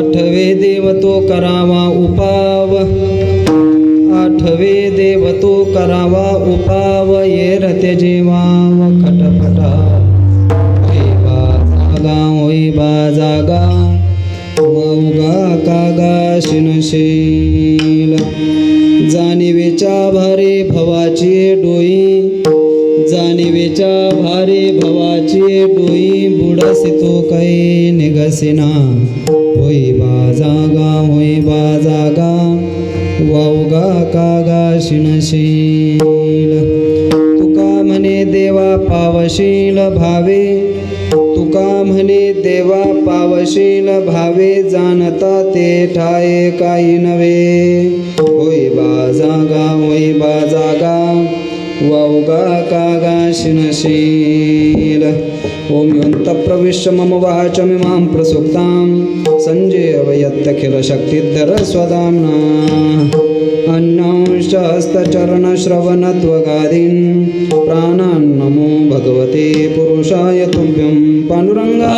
आठवे देव तो करावा उपाव, आठवे देव तो करावा उपाव, येर त्यजे वाव खटपटा, होई बा जागा वावगा कागा शिनशील, जाणीवेच्या भारे भवाची डोई, जाणीवेच्या भारे भवाची डोई, बुडासी तो काही निघसिना, होई बा जागा वावगा कागा शिनशील, तुका म्हणे देवा पावशील भावे, तुका म्हणे देवा पावशील भावे, जाणता ते ठाये काही नवे, होई बा जागा वावगा कागा शिनशील, ओम योऽन्त प्रविश्य मम वाचमिमां प्रसुप्तां सञ्जीवयत्यखिल शक्तिधर स्वधाम्ना, अन्यांश्च हस्तचरणश्रवणत्वगादीन् प्राणान् नमो भगवते पुरुषाय तुभ्यं पाण्डुरङ्गा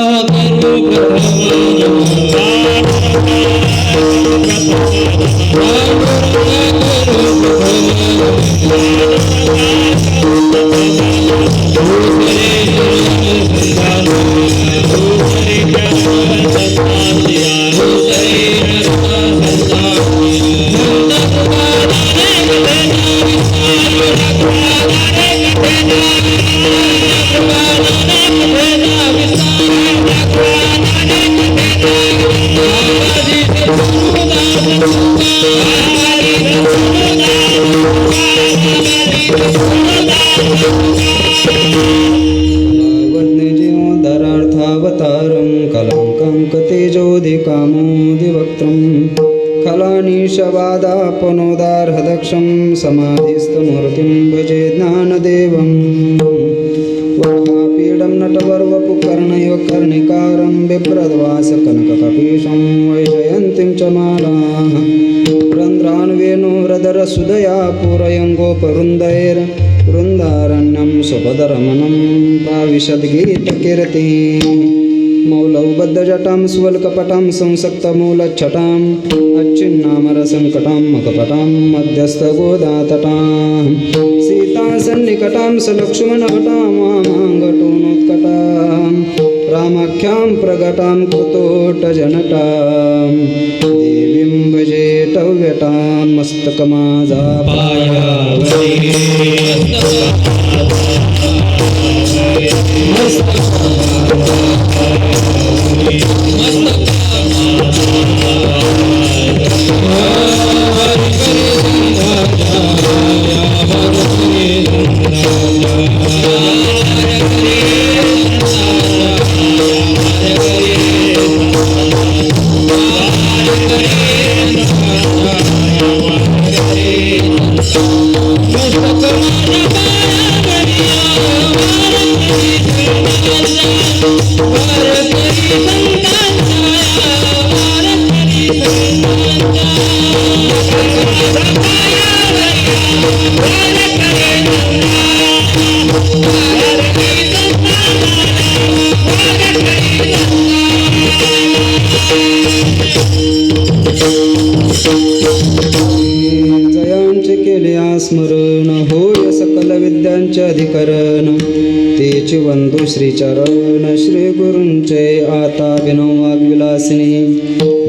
धरार्थावतारं कलङ्कं कतेजोधिकामोदिवक्त्रं खलानिशवादापनोदार्हदक्षं समाधिस्थमूर्तिं भजे ज्ञानदेवं वराहपीडं नटवर्वपुकर्णयो कर्णिकारं बिभ्रद्वास कनककपीशं वैजयन्तीं च मालाः रन्ध्रान् वेणुहृदरसुदया पूरयं गोपवृन्दैर्वृन्दारण्यं सुपदरमणं प्राविशद्गीतकीर्तिः मौलौबद्धजटां स्वल्कपटां संसक्तमूलच्छटाम् अच्छिन्नामरसङ्कटां मकपटां मध्यस्थगोदातटां सीतासन्निकटां सलक्ष्मणभटां वामाङ्गटोनोत्कटां रामाख्यां प्रगटां कृतोटजनटां देवीं भजे टव्यटां जयांचे केले स्मरण होय सकल विद्यांचे अधिकरण तेची वंदू श्रीचरण श्री गुरूंचे आता विनव वाग्विलासिनी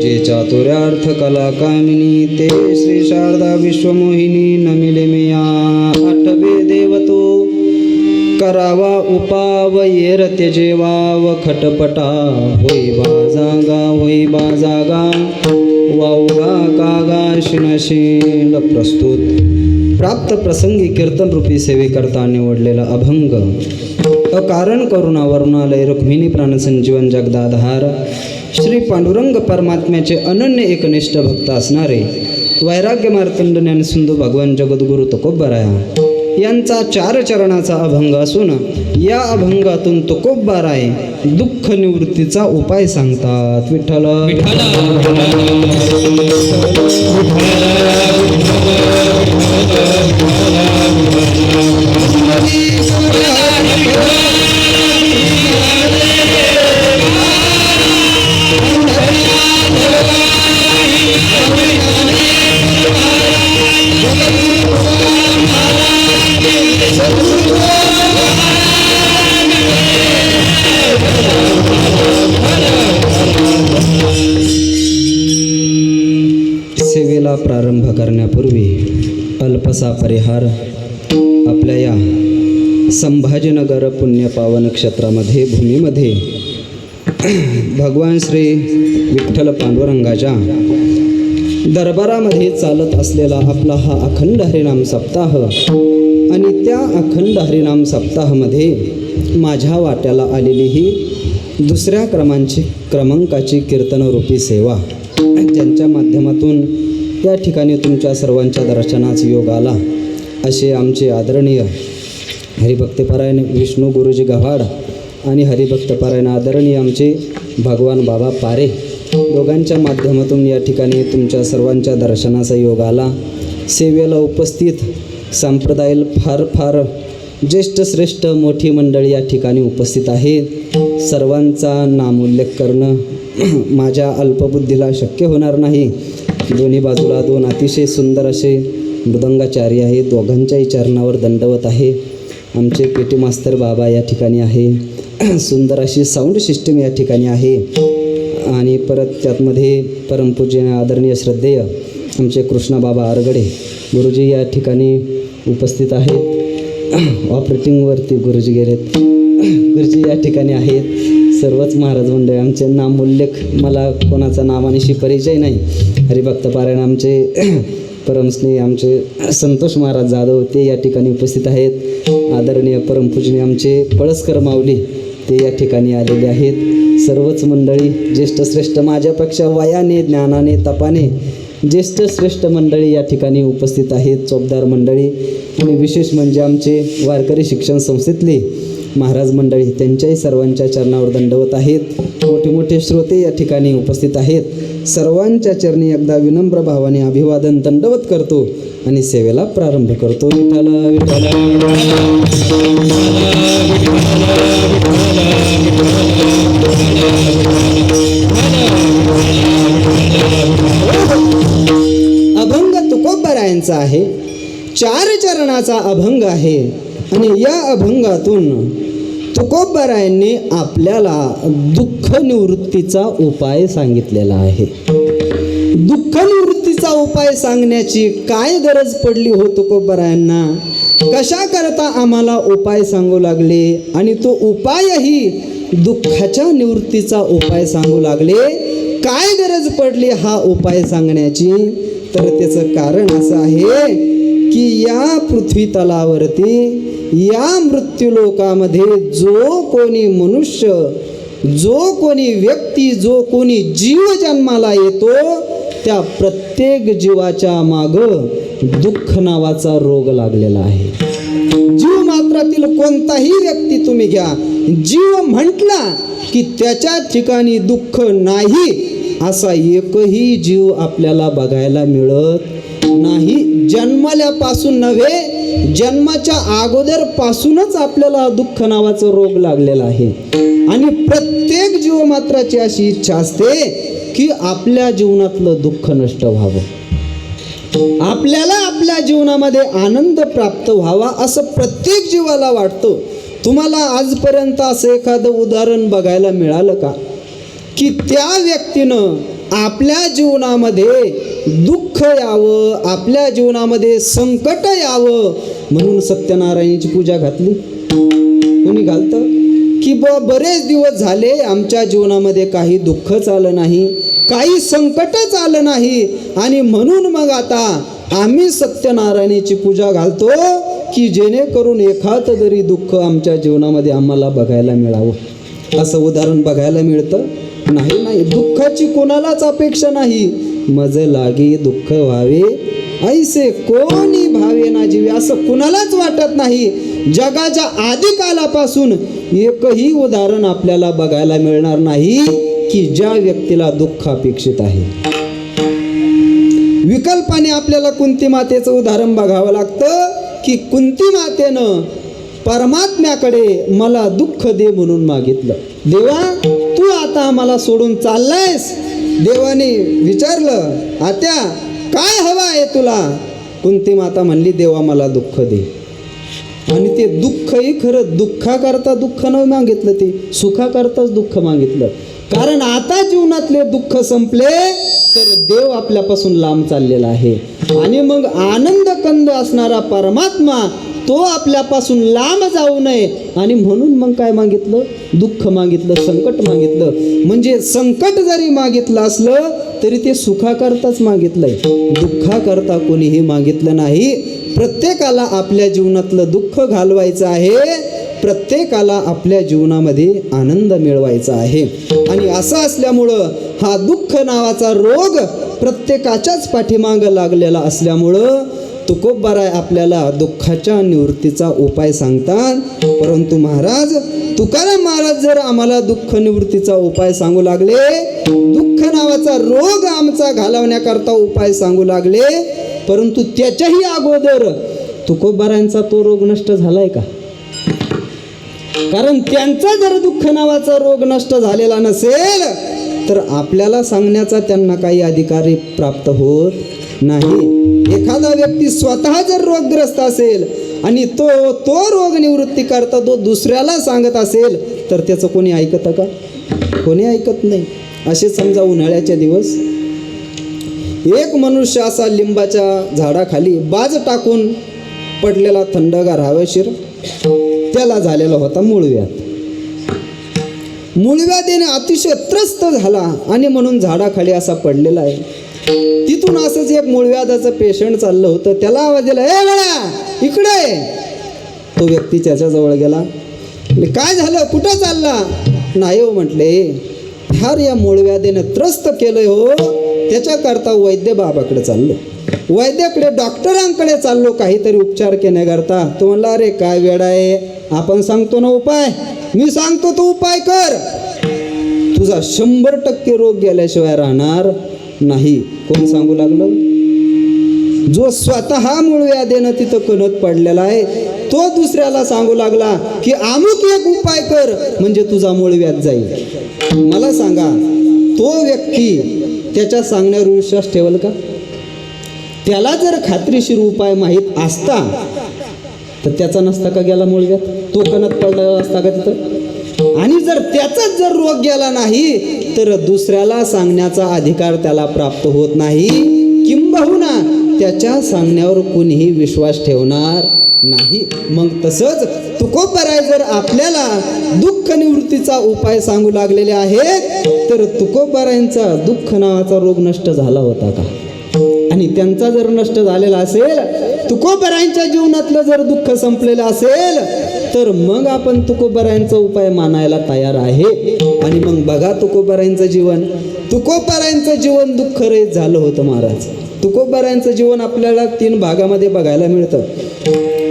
जे चातुर्यार्थ कला कामिनी ते श्री शारदा विश्वमोहिनी नमिले मिया आठवे देवतो करावा उपाव येर त्यजेवा व खटपटा होई बाजागा वाऊगा कागा शिनशील प्रस्तुत प्राप्त प्रसंगी कीर्तन रूपी सेवेकरता निवडलेला अभंग अकारण करुणा वरुणालय रुक्मिणी प्राणसंजीवन जगदाधार श्री पांडुरंग परमात्म्याचे अनन्य एकनिष्ठ भक्त असणारे वैराग्य मार्तंड ज्ञानसिंधू भगवान जगद्गुरु तुकोबराया यांचा 4 चरणाचा अभंग असून या अभंगातून तुकोबराय दुःख निवृत्तीचा उपाय सांगतात. विठ्ठल सेवेला प्रारंभ करण्यापूर्वी अल्पसा परिहार. आपल्या या संभाजीनगर पुण्यपावन क्षेत्रामध्ये भूमीमध्ये भगवान श्री विठ्ठल पांडुरंगाच्या दरबारामध्ये चालत असलेला आपला हा अखंड हरिनाम सप्ताह आणि त्या अखंड हरिनाम सप्ताहामध्ये माझ्या वाट्याला आलेली ही 2ऱ्या क्रमांकाची कीर्तनरूपी सेवा ज्यांच्या माध्यमातून या ठिकाणी तुमच्या सर्वांच्या दर्शनाचा योग आला असे आमचे आदरणीय हरिभक्तपरायण विष्णू गुरुजी गव्हाड आणि हरिभक्तपरायण आदरणीय आमचे भगवान बाबा पारे दोघांच्या माध्यमातून या ठिकाणी तुमच्या सर्वांच्या दर्शनाचा योग आला. सेवेला उपस्थित संप्रदायाला फार ज्येष्ठ श्रेष्ठ मोठी मंडळी या ठिकाणी उपस्थित आहेत. सर्वांचा नामोल्लेख करणं माझ्या अल्पबुद्धीला शक्य होणार नाही. दोन्ही बाजूला 2 अतिशय सुंदर असे मृदंगाचार्य आहेत. दोघांच्याही चरणावर दंडवत आहे. आमचे पेटी मास्तर बाबा या ठिकाणी आहे. सुंदर अशी साऊंड सिस्टीम या ठिकाणी आहे. आणि परत त्यातमध्ये परमपूज्य आदरणीय श्रद्धेय आमचे कृष्णा बाबा आरगडे गुरुजी या ठिकाणी उपस्थित आहेत. ऑपरेटिंगवरती गुरुजी गेलेत. गुरुजी या ठिकाणी आहेत. सर्वच महाराज मंडळी आमचे नामोल्लेख मला कोणाचा नावानिशी परिचय नाही. हरिभक्तपारायण आमचे परमस्नेही आमचे संतोष महाराज जाधव ते या ठिकाणी उपस्थित आहेत. आदरणीय परमपूजनीय आमचे पळसकर माऊली ते या ठिकाणी आलेले आहेत. सर्वच मंडळी ज्येष्ठ श्रेष्ठ माझ्यापेक्षा वयाने ज्ञानाने तपाने ज्येष्ठ श्रेष्ठ मंडळी या ठिकाणी उपस्थित आहेत. चोपदार मंडळी आणि विशेष म्हणजे आमचे वारकरी शिक्षण संस्थेतले महाराज मंडळी त्यांच्याही सर्वांच्या चरणावर दंडवत आहेत. मोठे मोठे श्रोते या ठिकाणी उपस्थित आहेत. सर्वांच्या चरणी एकदा विनम्र भावाने अभिवादन दंडवत करतो आणि सेवेला प्रारंभ करतो. विठ्ठल विठ्ठल अभंग तुकोबारायांचा आहे. 4 चरणाचा अभंग आहे आणि या अभंगातून तुकोबारायांनी आपल्याला दुःख निवृत्तीचा उपाय सांगितलेला आहे. दुःख निवृत्तीचा उपाय सांगण्याची काय गरज पडली हो तुकोबारायांना? कशा करता आम्हाला उपाय सांगू लागले आणि तो उपायही दुःखाच्या निवृत्तीचा उपाय सांगू लागले? काय गरज पडली हा उपाय सांगण्याची? तर त्याचं कारण असं आहे की या पृथ्वी तलावरती या मृत्यूलोकामध्ये जो कोणी मनुष्य, जो कोणी व्यक्ती, जो कोणी जीव जन्माला येतो त्या प्रत्येक जीवाच्या मागं दुःख नावाचा रोग लागलेला आहे. जीव मात्रातील कोणताही व्यक्ती तुम्ही घ्या, जीव म्हटला की त्याच्या ठिकाणी दुःख नाही असा एकही जीव आपल्याला बघायला मिळत नाही. जन्मल्यापासून नव्हे, जन्माच्या अगोदर पासूनच आपल्याला दुःख नावाचा रोग लागलेला आहे. आणि प्रत्येक जीवमात्राची अशी इच्छा असते की आपल्या जीवनातलं दुःख नष्ट व्हावं, आपल्याला आपल्या जीवनामध्ये आनंद प्राप्त व्हावा असं प्रत्येक जीवाला वाटतं. तुम्हाला आजपर्यंत असं एखादं उदाहरण बघायला मिळालं का की त्या व्यक्तीनं आपल्या जीवनामध्ये दुःख यावं, आपल्या जीवनामध्ये संकट यावं म्हणून सत्यनारायणाची पूजा घातली? कोणी घालतं? की बरेच दिवस झाले आमच्या जीवनामध्ये काही दुःखच आलं नाही, काही संकटच आलं नाही आणि म्हणून मग आता आम्ही सत्यनारायणाची पूजा घालतो की जेणेकरून एखादं तरी दुःख आमच्या जीवनामध्ये आम्हाला बघायला मिळावं. असं उदाहरण बघायला मिळतं? नाही नाही. दुःखाची कोणालाच अपेक्षा नाही. मज लागी दुःख व्हावे ऐसे कोणी भावे ना जीवे असं कुणालाच वाटत नाही. जगाच्या आदी कालापासून एकही उदाहरण आपल्याला बघायला मिळणार नाही की ज्या व्यक्तीला दुःख अपेक्षित आहे. विकल्पाने आपल्याला कुंती मातेचं उदाहरण बघावं लागतं की कुंती मातेनं परमात्म्याकडे मला दुःख दे म्हणून मागितलं. देवा तू आता मला सोडून चाललायस? देवाने विचारलं, आत्या काय हवं आहे तुला? कुंती माता म्हणली, देवा मला दुःख दे. आणि ते दुःखही खरं दुःखाकरता दुःख न मागितलं, ते सुखाकरताच दुःख मागितलं. कारण आता जीवनातले दुःख संपले तर देव आपल्यापासून लांब चाललेला आहे आणि मग आनंद कंद असणारा परमात्मा तो आपल्यापासून लांब जाऊ नये आणि म्हणून मग काय मागितलं? दुःख मागितलं, संकट मागितलं. म्हणजे संकट जरी मागितलं असलं तरी ते सुखाकरताच मागितलंय, दुःखाकरता कोणीही मागितलं नाही. प्रत्येकाला आपल्या जीवनातलं दुःख घालवायचं आहे, प्रत्येकाला आपल्या जीवनामध्ये आनंद मिळवायचा आहे. आणि असं असल्यामुळं हा दुःख नावाचा रोग प्रत्येकाच्याच पाठीमागं लागलेला असल्यामुळं तुकोबाराय आपल्याला दुःखाच्या निवृत्तीचा उपाय सांगतात. परंतु महाराज तुकाराम महाराज जर आम्हाला दुःख निवृत्तीचा उपाय सांगू लागले, दुःख नावाचा रोग आमचा घालवण्याकरता उपाय सांगू लागले, परंतु त्याच्याही अगोदर तुकोबारायांचा तो रोग नष्ट झालाय का? कारण त्यांचा जर दुःख नावाचा रोग नष्ट झालेला नसेल तर आपल्याला सांगण्याचा त्यांना काही अधिकार प्राप्त होत नाही. एखादा व्यक्ती स्वतः जर रोगग्रस्त असेल आणि तो रोग निवृत्ती करता तो दुसऱ्याला सांगत असेल तर त्याचं कोणी ऐकतं का? कोणी ऐकत नाही. असे समजा उन्हाळ्याचे दिवस एक मनुष्य असा लिंबाच्या झाडाखाली बाज टाकून पडलेला थंडगार हवेशीर, त्याला झालेला होता मूळव्याध. मूळव्याधीने अतिशय त्रस्त झाला आणि म्हणून झाडाखाली असा पडलेला आहे. तिथून असंच एक मूळव्याधाचं पेशंट चाललं होतं. त्याला आवाज दिला, ए बाळा इकडे. तो व्यक्ती त्याच्याजवळ गेला. काय झालं, कुठं चालला? नाही हो म्हटले, फार या मूळव्याधीने त्रस्त केलंय हो, त्याच्याकरता वैद्य बाबाकडे चाललो, वैद्याकडे डॉक्टरांकडे चाललो काहीतरी उपचार करता. तो म्हणला, अरे काय वेडा आहे, आपण सांगतो ना उपाय, मी सांगतो तो उपाय कर. तुझा 100% रोग गेल्याशिवाय राहणार नाही. कोण सांगू लागलं? जो स्वतः मूळव्याधीनं तिथं कणत पडलेला आहे तो दुसऱ्याला सांगू लागला की अमुक एक उपाय कर म्हणजे तुझा मूळव्याध जाईल. मला सांगा, तो व्यक्ती त्याच्या सांगण्यावर विश्वास ठेवल का? त्याला जर खात्रीशीर उपाय माहीत असता तर त्याचा नसता का गेला मूळव्याध? तो कणत पडलेला असता का तिथं? आणि जर त्याचाच जर रोग गेला नाही तर दुसऱ्याला सांगण्याचा अधिकार त्याला प्राप्त होत नाही, किंबहुना त्याच्या सांगण्यावर कुणीही विश्वास ठेवणार नाही. मग तसंच तुकोबराय जर आपल्याला दुःख निवृत्तीचा उपाय सांगू लागलेले आहेत तर तुकोबरायांचा दुःख नावाचा रोग नष्ट झाला होता का? आणि त्यांचा जर नष्ट झालेला असेल, तुकोबरायांच्या जीवनातलं जर दुःख संपलेलं असेल तर मग आपण तुकोबरायांचा उपाय मानायला तयार आहे. आणि मग बघा तुकोबरायांचं जीवन दुःखरहित झालं होतं महाराज. तुकोबरायांचं जीवन आपल्याला 3 भागामध्ये बघायला मिळतं.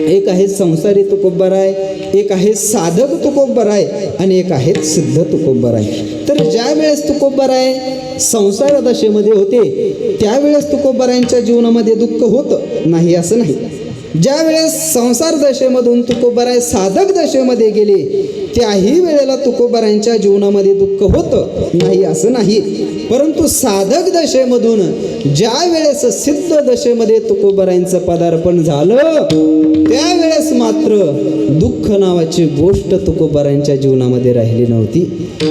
एक आहे संसारी तुकोबराय, एक आहे साधक तुकोबराय आणि एक आहे सिद्ध तुकोबराय. तर ज्या वेळेस तुकोबराय संसार दशेमध्ये होते त्यावेळेस तुकोबरायांच्या जीवनामध्ये दुःख होतं नाही असं नाही. ज्या वेळेस संसार दशेमधून तुकोबराय साधक दशेमध्ये गेले त्याही वेळेला तुकोबरायांच्या जीवनामध्ये दुःख होतं नाही असं नाही. परंतु साधक दशेमधून ज्या वेळेस सिद्ध दशेमध्ये तुकोबरायांचं पदार्पण झालं त्यावेळेस मात्र दुःख नावाची गोष्ट तुकोबरायांच्या जीवनामध्ये राहिली नव्हती.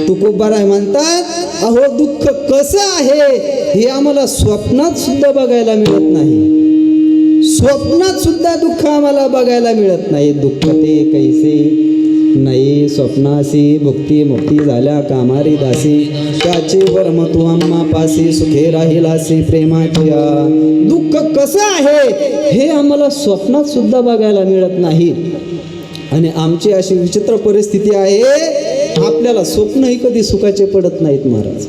तुकोबराय म्हणतात, अहो दुःख कसं आहे हे आम्हाला स्वप्नात सुद्धा बघायला मिळत नाही. स्वप्नात सुद्धा दुःख आम्हाला बघायला मिळत नाही. दुःख ते कैसे नाही स्वप्नासी, भुक्ती मुक्ती झाल्या कामारी दासी, त्याचे वर्म तू आम्हा पासी, सुखे राहिलासी प्रेमाच्या. दुःख कसं आहे हे आम्हाला स्वप्नात सुद्धा बघायला मिळत नाही. आणि आमची अशी विचित्र परिस्थिती आहे, आपल्याला स्वप्नही कधी सुखाचे पडत नाहीत महाराज.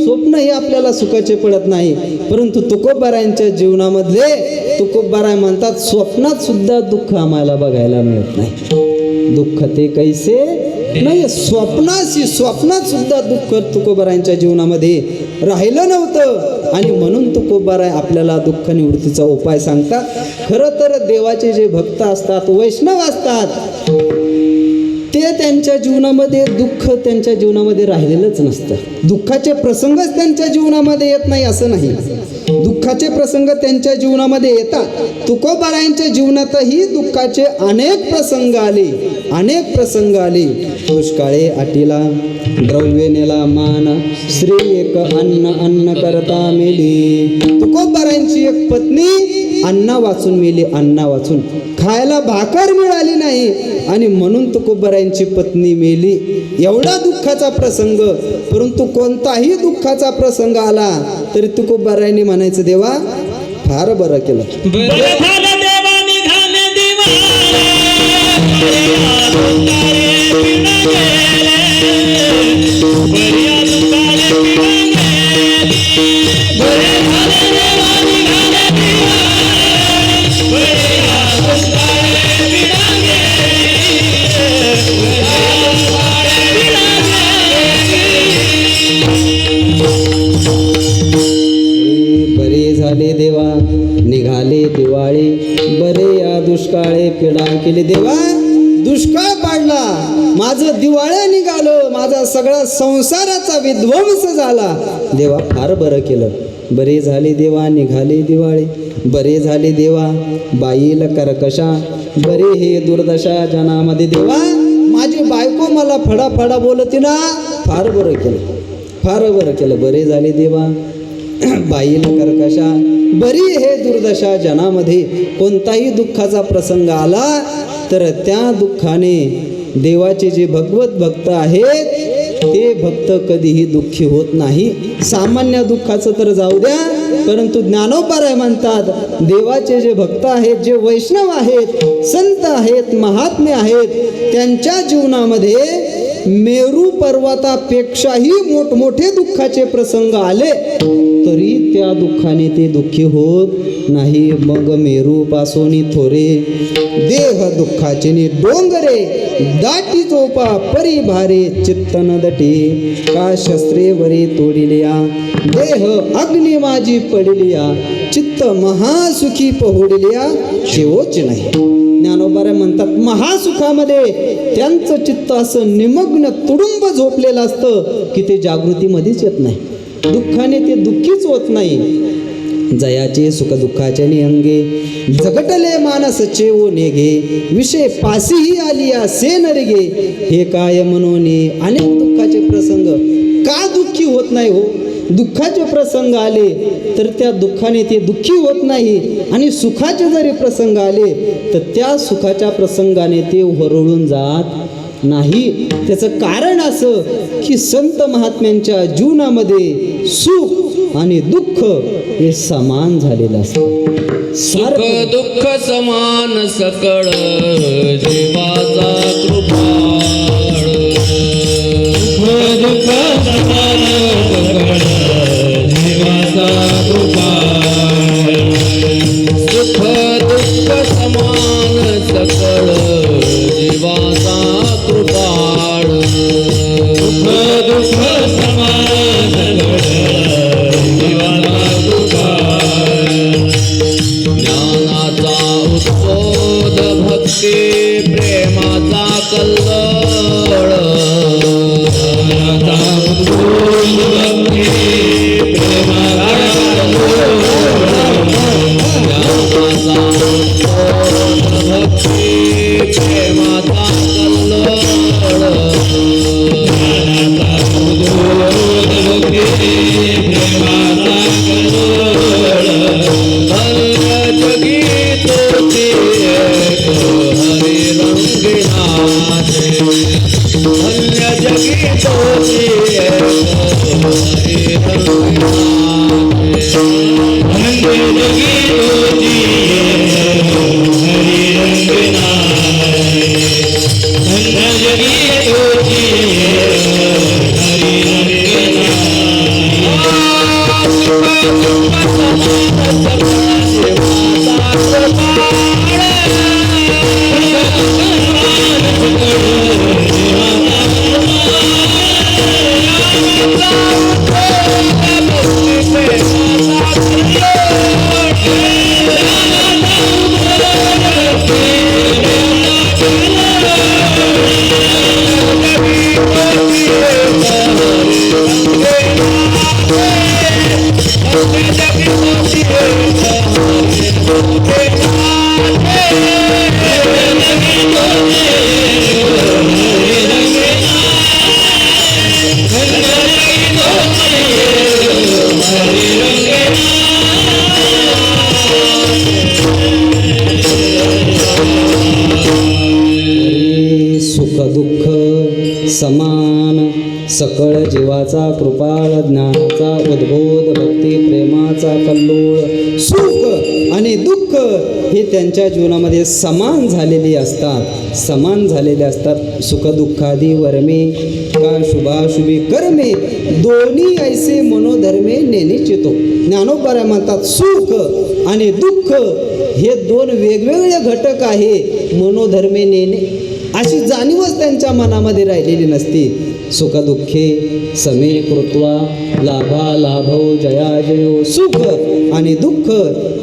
स्वप्नही आपल्याला सुखाचे पडत नाही. परंतु तुकोबरायांच्या जीवनामधले तुकोबराय म्हणतात, स्वप्नात सुद्धा दुःख आम्हाला बघायला मिळत नाही. दुःख ते कैसे नाही स्वप्नात सुद्धा दुःख तुकोबरायांच्या जीवनामध्ये राहिलं नव्हतं. आणि म्हणून तुकोबराय आपल्याला दुःख निवृत्तीचा उपाय सांगतात. खरं तर देवाचे जे भक्त असतात, वैष्णव असतात, ते त्यांच्या जीवनामध्ये दुःख त्यांच्या जीवनामध्ये राहिलेलंच नसतं. दुःखाचे प्रसंगच त्यांच्या जीवनामध्ये येत नाही असं नाही. दुःखाचे प्रसंग त्यांच्या जीवनामध्ये येतात. तुकोबरायांच्या जीवनातही दुःखाचे अनेक प्रसंग आले. दुष्काळे आटीला द्रव्य नेला मान, श्री एक अन्न करता मेली. तुकोबरायांची एक पत्नी अन्ना वाचून मेली. खायला भाकर मिळाली नाही आणि म्हणून तुकोबरायांची पत्नी मेली. एवढा दुःखाचा प्रसंग. परंतु कोणताही दुःखाचा प्रसंग आला तरी तुकोबरायांनी म्हणायचं, देवा फार बरं केलं. देवा निघाले दिवाळी, बरे या दुष्काळे पीडा केली. देवा दुष्काळ पाडला, माझं दिवाळ्या निघालं, माझा सगळा संसाराचा विध्वंस झाला. देवा फार बरं केलं. बरे झाले देवा निघाले दिवाळे, बरे झाले देवा बाईल कर्कशा, बरे हे दुर्दशा जनामध्ये. देवा माझी बायको मला फडाफडा बोलती ना, फार बरं केलं. बरे झाले देवा बाईल कर्कशा, बरी हे दुर्दशा जनामध्ये. कोणताही दुःखाचा प्रसंग आला तर त्या दुःखाने देवाचे जे भगवत भक्त आहेत ते भक्त कधीही दुःखी होत नाही. सामान्य दुःखाचं तर जाऊ द्या, परंतु ज्ञानोबराय म्हणतात, देवाचे जे भक्त आहेत, जे वैष्णव आहेत, संत आहेत, महात्मे आहेत, त्यांच्या जीवनामध्ये मेरू पर्वतापेक्षाही मोठमोठे दुःखाचे प्रसंग आले तरी त्या दुःखाने ते दुःखी होत नाही. मग मेरू पासोनी थोरे देह दुःखाचे डोंगरे दाटी चोपा परी भारे चित्त न दटे का शस्त्रे वरी तोडिलिया देह अग्नी माझी पडिलिया चित्त महासुखी पहोडिलिया शेवच नाही. ज्ञानोबा म्हणतात महासुखामध्ये त्यांचं चित्त असं निमग्न तुडुंब झोपलेलं असतं की ते जागृतीमध्येच येत नाही. दुःखाने ते दुःखीच होत नाही. जयाचे सुख दुःखाचे निअंगे जगटले मानस चेवो नेगे विषय पासीही आलिया से नरगे हे काय मनोने. अनेक दुःखाचे प्रसंग का दुःखी होत नाही हो. दुःखाचे प्रसंग आले तर त्या दुःखाने ते दुःखी होत नाही आणि सुखाचे जरी प्रसंग आले तर त्या सुखाच्या प्रसंगाने ते हरवून जात नाही. त्याचं कारण असं की संत महात्म्यांच्या जीवनामध्ये सुख आणि दुःख हे समान झालेलं असतं. सुख दुःख समान सकळ जीवाचा कृपाळ. सुख दुःख समान सकळ जीवाचा कृपाळ. सुख दुःख समान सकळ जीवाचा कृपाळ. सुख दुःख समान सकळ जीवाचा कृपाळ. ज्ञानाचा उत्पोध भक्ती प्रेमाचा कल्लोळ. ज्ञानाचा उत्पोध भक्ती प्रेमाचा कल्लोळ. ज्ञानाचा उत्पोध भक्ती प्रेमाचा कल्लोळ. ज्ञानाचा उत्पोध भक्ती प्रेमाचा कल्लोळ. जगी तोची एक हरी रंगनाचे. धन्य जगी तोची एक हरी रंगनाचे. धन्य जगी तोची एक हरी रंगनाचे. धन्य जगी तोची एक हरी समान सकळ जीवाचा कृपाळ. ज्ञानाचा उद्बोध भक्ती प्रेमाचा कल्लोळ. सुख आणि दुःख हे त्यांच्या जीवनामध्ये समान झालेली असतात. समान झालेले असतात. सुख दुःखादी वर्मे का शुभाशुभी कर्मे दोन्ही ऐसे मनोधर्मे नेनिचितो. ज्ञानोबा म्हणतात सुख आणि दुःख हे दोन वेगवेगळे घटक आहे. मनोधर्मे नेणे अशी जाणीवच त्यांच्या मनामध्ये राहिलेली नसती. सुखदुःखे समे कृत्वा लाभा लाभो जया जयो. सुख आणि दुःख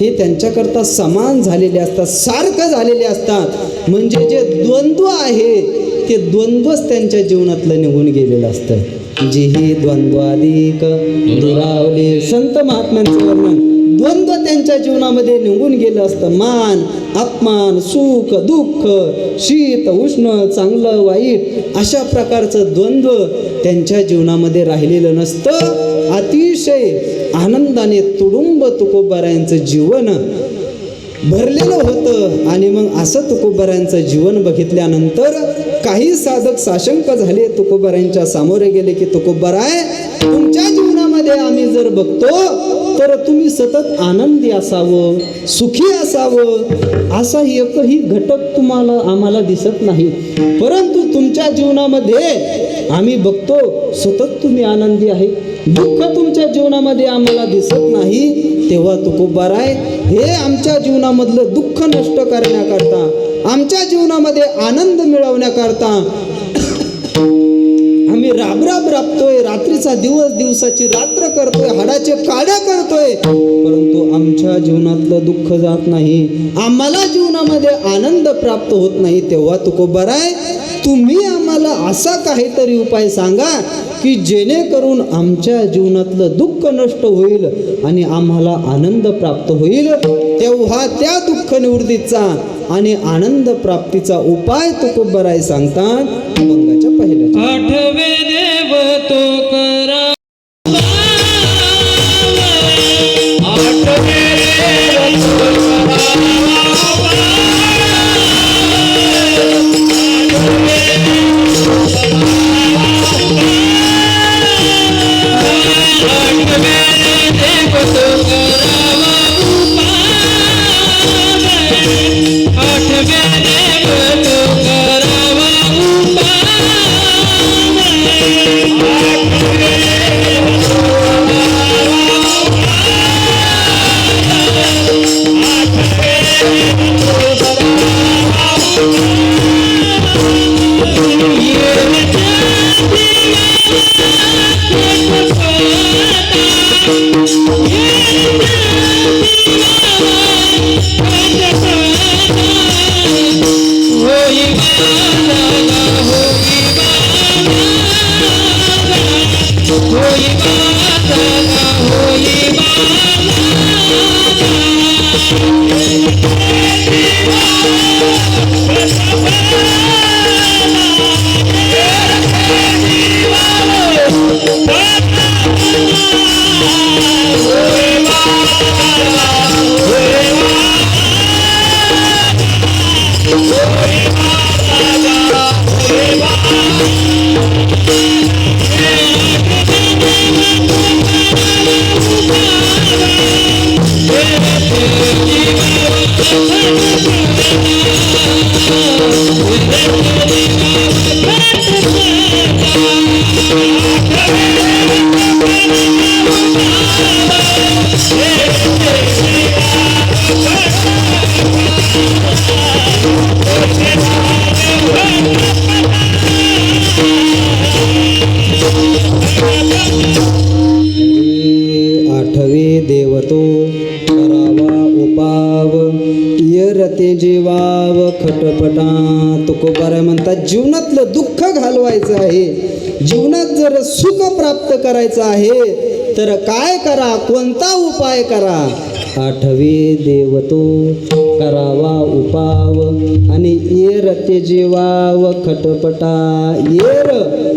हे त्यांच्याकरता समान झालेले असतात, सारखं झालेले असतात. म्हणजे जे द्वंद्व आहे ते द्वंद्वच त्यांच्या जीवनातलं निघून गेलेलं असतं. जिही द्वंद्वाधिक दुरावले. संत महात्म्यांचं वर्णन द्वंद्व त्यांच्या जीवनामध्ये निघून गेलं असतं. मान अपमान सुख दुःख शीत उष्ण चांगलं वाईट अशा प्रकारचं द्वंद्व त्यांच्या जीवनामध्ये राहिलेलं नसतं. अतिशय आनंदाने तुडुंब तुकोबारायांचं जीवन भरलेलं होतं. आणि मग असं तुकोबारायांचं जीवन बघितल्यानंतर काही साधक साशंक झाले. तुकोबारायांच्या सामोरे गेले की तुकोबाराय तुमच्या जीवनामध्ये आम्ही जर बघतो तर तुम्ही सतत आनंदी असावं सुखी असावं असा एकही घटक आम्हाला दिसत नाही. परंतु तुमच्या जीवनामध्ये आम्ही बघतो सतत तुम्ही आनंदी आहे. दुःख तुमच्या जीवनामध्ये आम्हाला दिसत नाही. तेव्हा तुकोबाराय हे आमच्या जीवनामधलं दुःख नष्ट करण्याकरता आमच्या जीवनामध्ये आनंद मिळवण्याकरता आम्ही राबराब राबतोय, रात्रीचा दिवस दिवसाची रात्र करतोय, हाडाचे काड्या करतोय, परंतु आमच्या जीवनातलं दुःख जात नाही, आम्हाला जीवनामध्ये आनंद प्राप्त होत नाही. तेव्हा तुकोबाराय, तुम्ही आम्हाला असा काहीतरी उपाय सांगा की जेणेकरून आमच्या जीवनातलं दुःख नष्ट होईल आणि आम्हाला आनंद प्राप्त होईल. तेव्हा त्या दुःख निवृत्तीचा आणि आनंद प्राप्तीचा उपाय तुकोबाराय सांगतात अभंगाच्या पहिल्या. आठवे देव तो करा, आठवे देव तो जीवाव खटपटा. तुकोबाराय म्हणतात जीवनातलं दुःख घालवायचं आहे, जीवनात जर सुख प्राप्त करायचं आहे तर काय करा, कोणता उपाय करा. आठवे देवतो करावा उपाव आणि येर तेजी वाव खटपटा. येर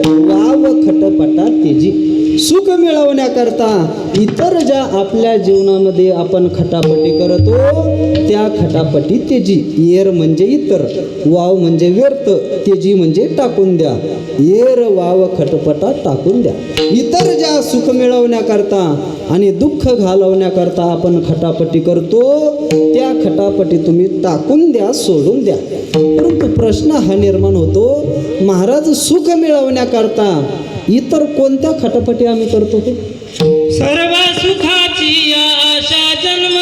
वाव खटपटा तेजी. सुख मिळवण्याकरता इतर ज्या आपल्या जीवनामध्ये आपण खटापटी करतो त्या खटापटी तेजी. येर म्हणजे इतर, वाव म्हणजे व्यर्थ, तेजी म्हणजे टाकून द्या. येर वाव खटपटा टाकून द्या. इतर ज्या सुख मिळवण्याकरता आणि दुःख घालवण्याकरता आपण खटापटी करतो त्या खटापटी तुम्ही टाकून द्या, सोडून द्या. परंतु प्रश्न हा निर्माण होतो, महाराज सुख मिळवण्याकरता इतर कोणत्या खटापटी आम्ही करतो? सर्व सुखाची आशा जन्म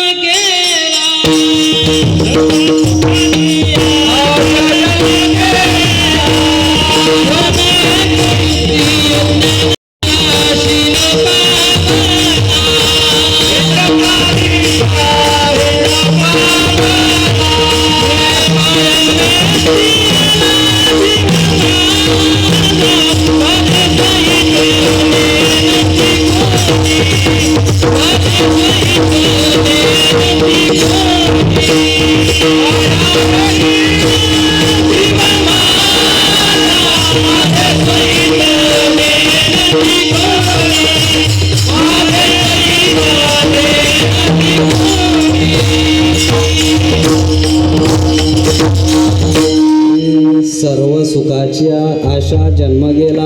सर्व सुखाच्या आशा जन्म गेला,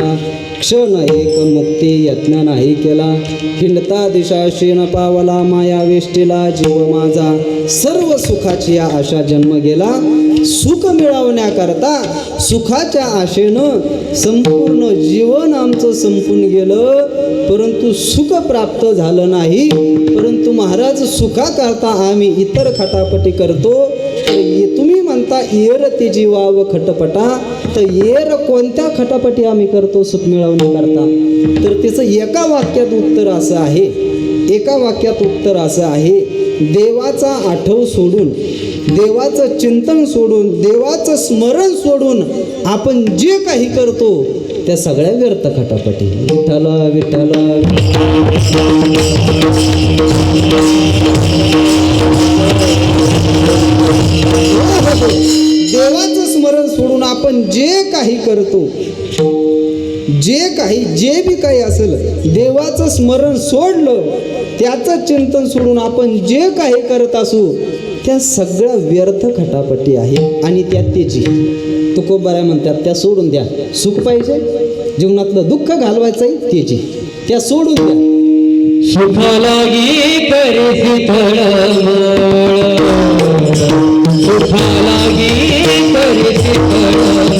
क्षण एक मुक्ती यत्न नाही केला. हिंडता दिशा शेण पावला, माया वेष्टीला जीव माझा. सर्व सुखाची आशा जन्म गेला. सुख मिळवण्याकरता सुखाच्या आशेनं संपूर्ण जीवन आमचं संपून गेलं, परंतु सुख प्राप्त झालं नाही. परंतु महाराज सुखाकरता आम्ही इतर खटापटी करतो. तुम्ही म्हणता येर ते जीवाव खटपटा. तर येर कोणत्या खटापटी आम्ही करतो सुख मिळवण्याकरता? तर त्याचं एका वाक्यात उत्तर असं आहे, एका वाक्यात उत्तर असं आहे, देवाचा आठव सोडून, देवाचं चिंतन सोडून, देवाचं स्मरण सोडून आपण जे काही करतो त्या सगळ्या व्यर्थ खटापटी. विठ्ठल विठ्ठल देवाचं स्मरण सोडून आपण जे काही करतो, जे बी काही असेल, देवाचं स्मरण सोडलं, त्याचं चिंतन सोडून आपण जे काही करत असू त्या सगळ्या व्यर्थ खटापटी आहे. आणि त्यात त्याची तुकोबाराय म्हणतात त्या सोडून द्या. सुख पाहिजे, जीवनातलं दुःख घालवायचं आहे त्याची, त्या सोडून द्या. सुखा लागी करीसी तळमळ, सुखा लागी करीसी तळमळ,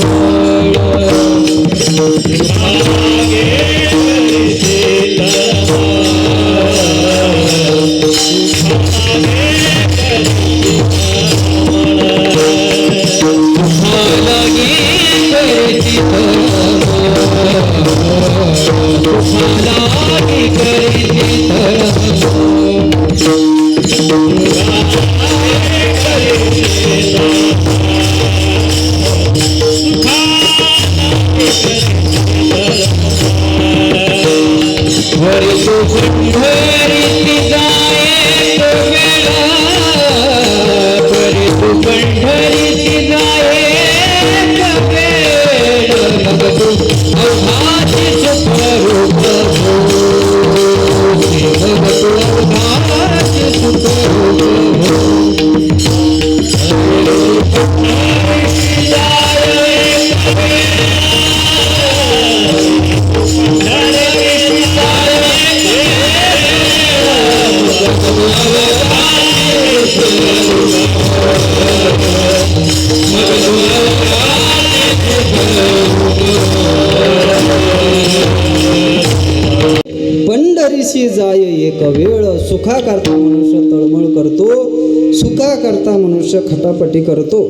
सुखा लागी करीसी तळमळ, सुखा लागी करीसी तळमळ, सुखा लागी करीसी हरि तू पंढरीसी जाये तो वेळा, हरि तू पंढरीसी जाये तो वेळा, मग तू अवघाची सुख रूप होसी, मग तू अवघाची सुख रूप होसी. पंढरीसी जाये तो वेळा, पंढरीसी पंढरीशी जाय एक वेळ. सुखाकरता मनुष्य तळमळ करतो, सुखाकरता मनुष्य खटापटी करतो.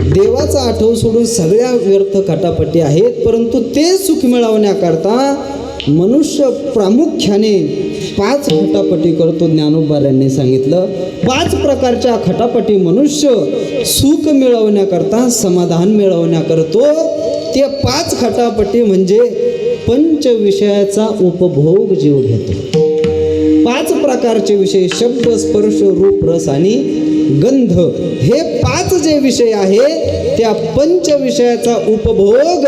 देवाचा आठव सोडून सगळ्या व्यर्थ खटापटी आहेत. परंतु ते सुख मिळवण्याकरता मनुष्य प्रामुख्याने 5 खटापटी करतो. ज्ञानोबाऱ्यांनी सांगितलं 5 प्रकारच्या खटापटी मनुष्य सुख मिळवण्याकरता, समाधान मिळवण्याकरतो. ते 5 खटापटी म्हणजे पंच विषयाचा उपभोग जीव घेतो. 5 प्रकारचे विषय, शब्द स्पर्श रूप रस आणि गंध, हे 5 जे विषय आहे त्या पंच विषयाचा उपभोग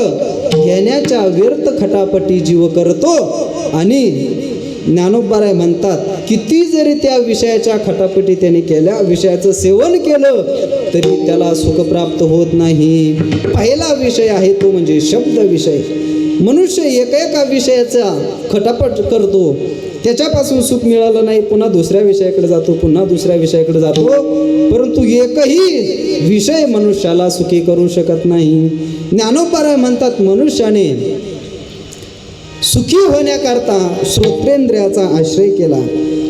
घेण्याच्या व्यर्थ खटापटी जीव करतो. आणि ज्ञानोबाराय म्हणतात किती जरी त्या विषयाच्या खटापटी त्याने केल्या, विषयाचं सेवन केलं तरी त्याला सुख प्राप्त होत नाही. पहिला विषय आहे तो म्हणजे शब्द विषय. मनुष्य एका विषयाचा खटापट करतो, त्याच्यापासून सुख मिळालं नाही, पुन्हा दुसऱ्या विषयाकडे जातो, पुन्हा दुसऱ्या विषयाकडे जातो, परंतु एकही विषय मनुष्याला सुखी करू शकत नाही. ज्ञानोबाराय म्हणतात मनुष्याने सुखी होण्याकरता श्रोत्रेंद्रियाचा आश्रय केला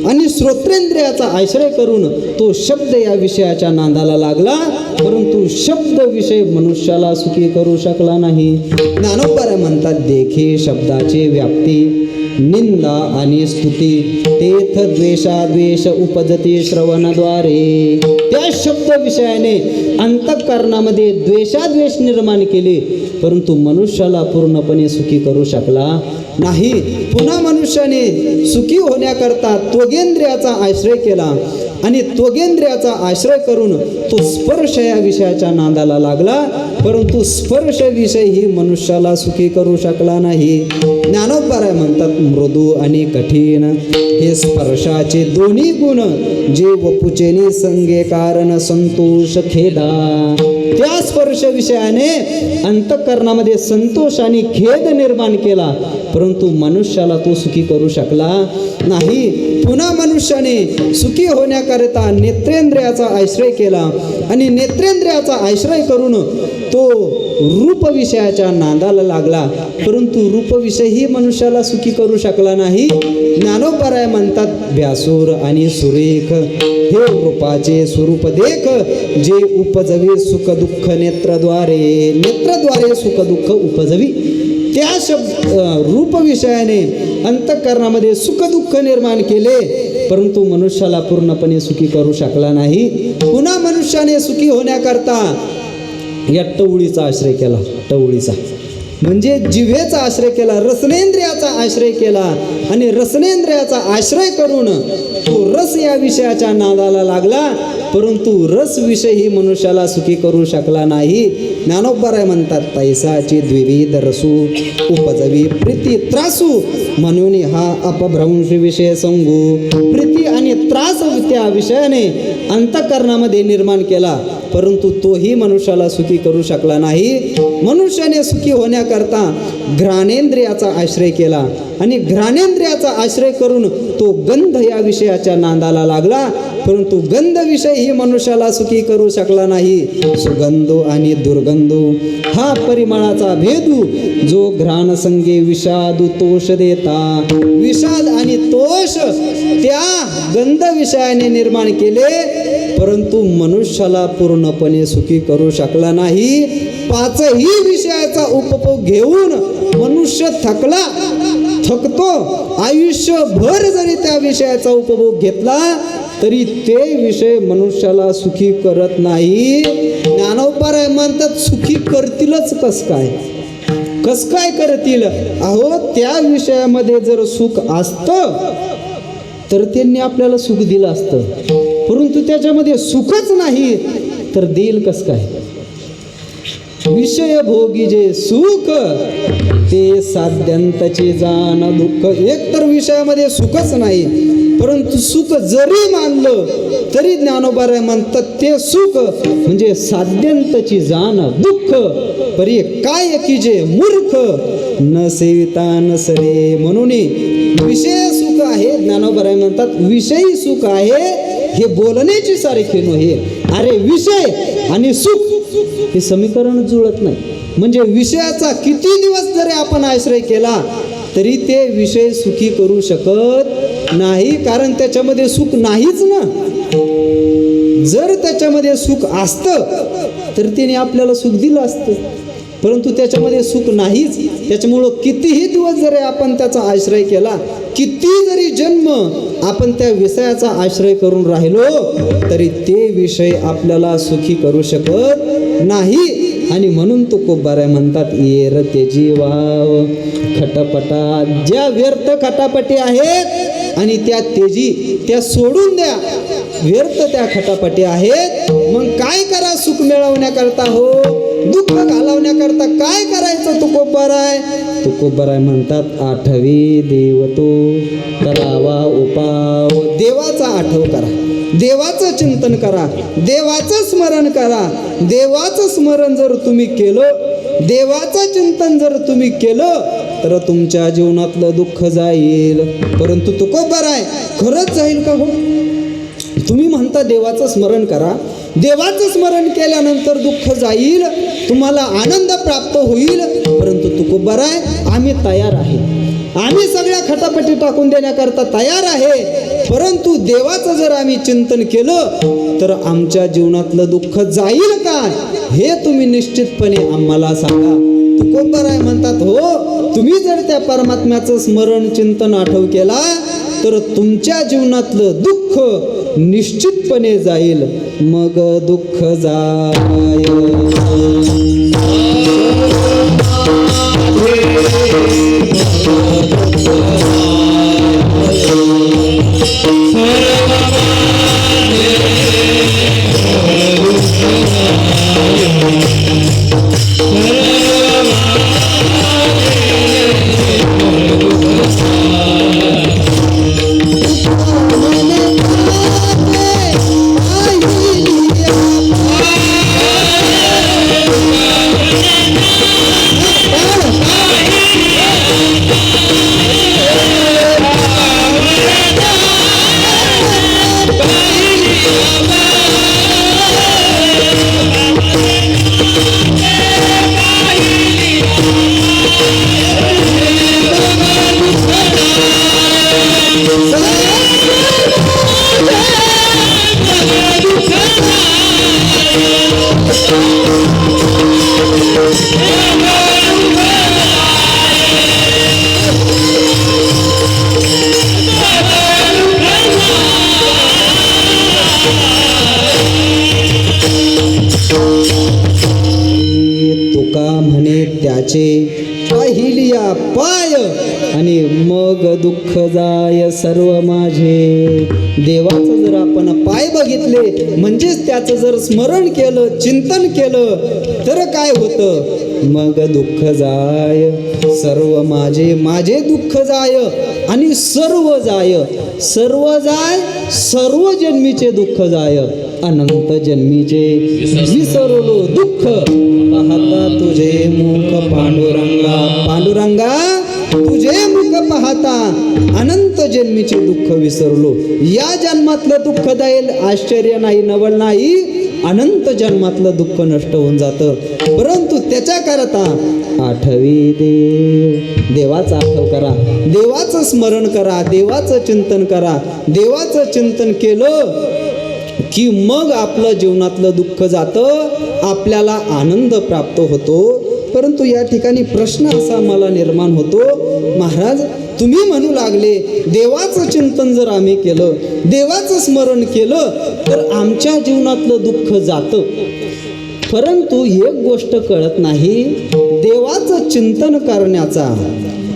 आणि श्रोत्रेंद्रियाचा आश्रय करून तो शब्द या विषयाच्या नांदाला लागला, परंतु शब्द विषय मनुष्याला सुखी करू शकला नाही. ज्ञानोबाराय म्हणतात देखे शब्दाची व्याप्ती, निंदा आणि स्तुती, तेथ द्वेषाद्वेष उपजते श्रवणाद्वारे. त्या शब्द विषयाने अंतःकरणामध्ये द्वेषाद्वेष निर्माण केले, परंतु मनुष्याला पूर्णपणे सुखी करू शकला नाही. पुन्हा मनुष्याने सुखी होण्याकरता त्वगेंद्रियाचा आश्रय केला आणि त्वगेंद्रियाचा आश्रय करून तो स्पर्श या विषयाच्या नादाला लागला, परंतु स्पर्श विषय ही मनुष्याला सुखी करू शकला नाही. ज्ञानोबाराय म्हणतात मृदू आणि कठीण हे स्पर्शाचे दोन्ही गुण, जे वपुचेने संगे कारण संतोष खेदा. त्या स्पर्श विषयाने अंतःकरणामध्ये संतोष आणि खेद निर्माण केला, परंतु मनुष्याला तो सुखी करू शकला नाही. पुन्हा मनुष्याने सुखी होण्याकरिता नेत्रेंद्रियाचा आश्रय केला आणि नेत्रेंद्रियाचा आश्रय करून तो रूप विषयाच्या नादाला लागला, परंतु रूप विषयही मनुष्याला सुखी करू शकला नाही. ज्ञानोबराय म्हणतात, भ्यासूर आणि सुरेख हे रूपाचे स्वरूप देख, जे उपजवी सुख दुःख नेत्रद्वारे सुख दुःख उपजवी. त्या रूप विषयाने अंतःकरणामध्ये सुख दुःख निर्माण केले, परंतु मनुष्याला पूर्णपणे सुखी करू शकला नाही. पुन्हा मनुष्याने सुखी होण्याकरता या टवळीचा आश्रय केला. टवळीचा म्हणजे जिव्हेचा आश्रय केला, रसनेंद्रियाचा आश्रय केला आणि रसनेंद्रियाचा आश्रय करून तो रस या विषयाच्या नादाला लागला, परंतु रस विषय ही मनुष्याला सुखी करू शकला नाही. ज्ञानोबराय म्हणतात, तैसाची द्विविध रसू उपजवी प्रीती त्रासू, म्हणून हा अपभ्रंश विषय संगू. प्रीती आणि त्रास त्या विषयाने अंतःकरणामध्ये निर्माण केला, परंतु तोही मनुष्याला सुखी करू शकला नाही. मनुष्याने सुखी होण्याकरता घ्राणेंद्रियाचा आश्रय केला आणि घ्राणेंद्रियाचा आश्रय करून तो गंध या विषयाच्या नादाला लागला, परंतु गंध विषय ही मनुष्याला सुखी करू शकला नाही. सुगंधो आणि दुर्गंधो हा परिमळाचा भेदू, जो घ्राण संगे विषादू तोष देता. विषाद आणि तोष त्या गंध विषयाने निर्माण केले, परंतु मनुष्याला पूर्णपणे सुखी करू शकला नाही. पाचही विषयाचा उपभोग घेऊन मनुष्य थकतो. आयुष्यभर जरी त्या विषयाचा उपभोग घेतला तरी ते विषय मनुष्याला सुखी करत नाही. ज्ञानोबराय म्हणतात, सुखी करतीलच कस काय करतील? अहो, त्या विषयामध्ये जर सुख असतं तर त्यांनी आपल्याला सुख दिलं असतं, परंतु त्याच्यामध्ये सुखच नाही तर देईल कस काय? विषय भोगी जे सुख ते साध्यंतचे जाण दुःख. एकतर विषयामध्ये सुखच नाही, परंतु सुख जरी मानलं तरी ज्ञानोबराय म्हणतात, ते सुख म्हणजे साध्यंतची जाण दुःख. परी काय की जे मूर्ख न सेविता न सरे. म्हणून विषय सुख आहे, ज्ञानोबराय म्हणतात, विषयी सुख आहे हे बोलण्याची सारखी नव्हे. अरे, विषय आणि सुख हे समीकरण जुळत नाही. म्हणजे विषयाचा किती दिवस जरी आपण आश्रय केला तरी ते विषय सुखी करू शकत नाही, कारण त्याच्यामध्ये सुख नाहीच ना. जर त्याच्यामध्ये सुख असतं तर त्याने आपल्याला सुख दिलं असतं, परंतु त्याच्यामध्ये सुख नाहीच. त्याच्यामुळं कितीही दिवस जरी आपण त्याचा आश्रय केला, किती जरी जन्म आपण त्या विषयाचा आश्रय करून राहिलो तरी ते विषय आपल्याला सुखी करू शकत नाही. आणि म्हणून तुकोबाराय म्हणतात, येर तेजी वाव खटापटा. ज्या व्यर्थ खटापटी आहेत आणि त्या तेजी त्या सोडून द्या. व्यर्थ त्या खटापटी आहेत. मग काय करा सुख मिळवण्याकरता? हो, दुःख घालवण्याकरता काय करायचं? तुकोबाराय म्हणतात, आठवी देवतो करावा उपाव. देवाचा आठव करा, देवाचं चिंतन करा, देवाचं स्मरण करा. देवाचं स्मरण जर तुम्ही केलं, देवाचं चिंतन जर तुम्ही केलं तर तुमच्या जीवनातलं दुःख जाईल. परंतु तुकोबाराय, खरंच जाईल का? हो, तुम्ही म्हणता देवाचं स्मरण करा, देवाचं स्मरण केल्यानंतर दुःख जाईल, तुम्हाला आनंद प्राप्त होईल. परंतु तुकोबाराय, आम्ही तयार आहे, आम्ही सगळ्या खटापटी टाकून देण्याकरता तयार आहे, परंतु देवाचं जर आम्ही चिंतन केलं तर आमच्या जीवनातलं दुःख जाईल का, हे तुम्ही निश्चितपणे आम्हाला सांगा. तुकोबाराय म्हणतात, हो, तुम्ही जर त्या परमात्म्याचं स्मरण चिंतन आठव केला तर तुमच्या जीवनातलं दुःख निश्चितपणे जाईल. मग दुःख जाय. त्याचे पाहिलिया पाय आणि मग दुःख जाय सर्व माझे. देवाचं जर आपण पाय बघितले म्हणजेच त्याचं जर स्मरण केलं, चिंतन केलं तर काय होतं? मग दुःख जाय सर्व माझे, माझे दुःख जाय आणि सर्व जाय. सर्व जाय, सर्व जन्मीचे दुःख जाय, अनंत जन्मीचे विसरलो दुःख. पाहता तुझे मुख पांडुरंगा, पांडुरंगा तुझे मुख पाहता अनंत जन्मीचे दुःख विसरलो. या जन्मातलं दुःख जाईल, आश्चर्य नाही, नवल नाही. अनंत जन्मातलं दुःख नष्ट होऊन जातं. परंतु त्याच्याकरता आठवी देव, देवाचा आठव करा, देवाचं स्मरण करा, देवाचं चिंतन करा. देवाचं चिंतन केलं की मग आपलं जीवनातलं दुःख जातं, आपल्याला आनंद प्राप्त होतो. परंतु या ठिकाणी प्रश्न असा मला निर्माण होतो, महाराज तुम्ही म्हणू लागले देवाचं चिंतन जर आम्ही केलं, देवाचं स्मरण केलं तर आमच्या जीवनातलं दुःख जातं. परंतु एक गोष्ट कळत नाही, देवाचं चिंतन करण्याचा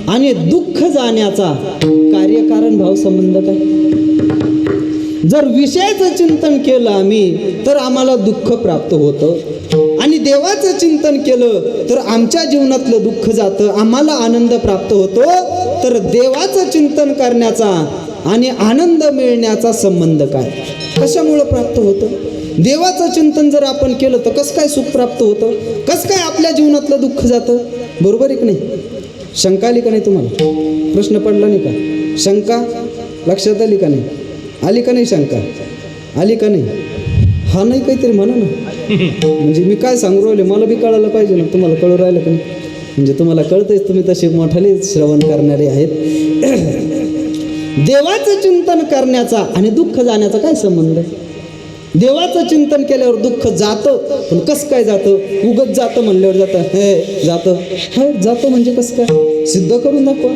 आणि दुःख जाण्याचा कार्यकारण भाव संबंध काय? जर विषयाचं चिंतन केलं आम्ही तर आम्हाला दुःख प्राप्त होतं आणि देवाचं चिंतन केलं तर आमच्या जीवनातलं दुःख जातं, आम्हाला आनंद प्राप्त होतो. तर देवाचं चिंतन करण्याचा आणि आनंद मिळण्याचा संबंध काय? कशामुळं प्राप्त होतं? देवाचं चिंतन जर आपण केलं तर कसं काय सुख प्राप्त होतं? कसं काय आपल्या जीवनातलं दुःख जातं? बरोबर आहे की नाही? शंका आली का नाही तुम्हाला? प्रश्न पडला नाही का? शंका लक्षात आली का नाही? आली का नाही शंका? आली का नाही? हा नाही काहीतरी म्हणा ना. म्हणजे मी काय सांगू राहिले मला बी कळायला पाहिजे ना. तुम्हाला कळू राहिलं का नाही? म्हणजे तुम्हाला कळतंच, तुम्ही तसे मोठाले श्रवण करणारे आहेत. देवाचं चिंतन करण्याचा आणि दुःख जाण्याचा काय संबंध? देवाचं चिंतन केल्यावर दुःख जातं, पण कसं काय जातं? उगत जातं म्हणल्यावर जातं, हे जातं, हे जातं म्हणजे कसं काय? सिद्ध करून दाखवा.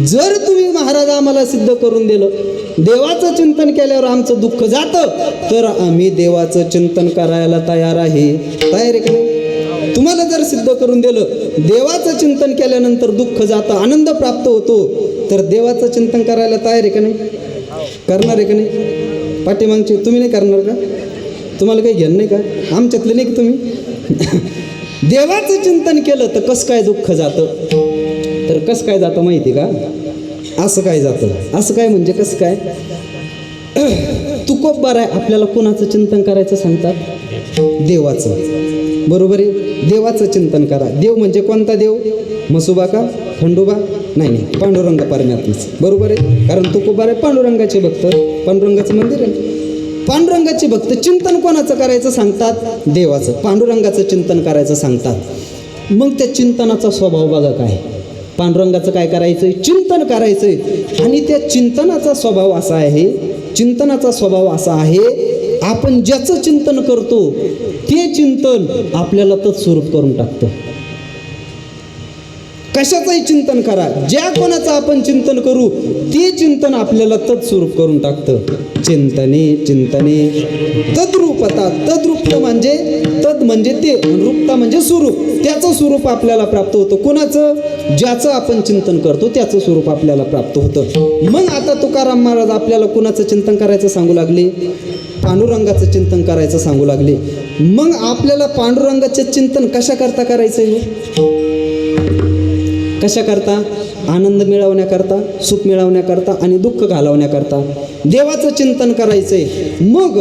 जर तुम्ही महाराज आम्हाला सिद्ध करून दिलं देवाचं चिंतन केल्यावर आमचं दुःख जातं, तर आम्ही देवाचं चिंतन करायला तयार आहे. तयार आहे का नाही? तुम्हाला जर सिद्ध करून दिलं देवाचं चिंतन केल्यानंतर दुःख जातं, आनंद प्राप्त होतो, तर देवाचं चिंतन करायला तयार आहे का नाही? करणार आहे का नाही? पाठीमागचे तुम्ही नाही करणार का? तुम्हाला काही घेणं नाही का? आमच्यातले नाही का तुम्ही? देवाचं चिंतन केलं तर कसं काय दुःख जातं? तर कसं काय जातं माहिती का? असं काय जातं? असं काय म्हणजे कसं काय? तुकोबबार आहे, आपल्याला कोणाचं चिंतन करायचं सांगतात? देवाचं. बरोबर आहे? देवाचं चिंतन करा. देव म्हणजे कोणता देव? म्हसोबा का? खंडोबा? नाही नाही, पांडुरंग परमात्माच. बरोबर आहे? कारण तुकोबबार आहे पांडुरंगाचे भक्त, पांडुरंगाचं मंदिर आहे. पांडुरंगाचे भक्त चिंतन कोणाचं करायचं सांगतात? देवाचं. पांडुरंगाचं चिंतन करायचं सांगतात. मग त्या चिंतनाचा स्वभाव बघा काय? पांडुरंगाचं काय करायचंय? चिंतन करायचंय. आणि त्या चिंतनाचा स्वभाव असा आहे, चिंतनाचा स्वभाव असा आहे, आपण ज्याचं चिंतन करतो ते चिंतन आपल्याला तत्स्वरूप करून टाकतं. कशाचंही चिंतन करा, ज्या कोणाचं आपण चिंतन करू ते चिंतन आपल्याला तत्स्वरूप करून टाकतं. चिंतने चिंतने तद्रूपता. तद्रूप म्हणजे तद म्हणजे ते, रूपता म्हणजे स्वरूप. त्याचं स्वरूप आपल्याला प्राप्त होतं. कोणाचं? ज्याचं आपण चिंतन करतो त्याचं स्वरूप आपल्याला प्राप्त होतं. मग आता तुकाराम महाराज आपल्याला कुणाचं चिंतन करायचं सांगू लागले? पांडुरंगाचं चिंतन करायचं सांगू लागले. मग आपल्याला पांडुरंगाचे चिंतन कशा करता करायचं? कशा करता? आनंद मिळवण्याकरता, सुख मिळवण्याकरता आणि दुःख घालवण्याकरता देवाचं चिंतन करायचंय. मग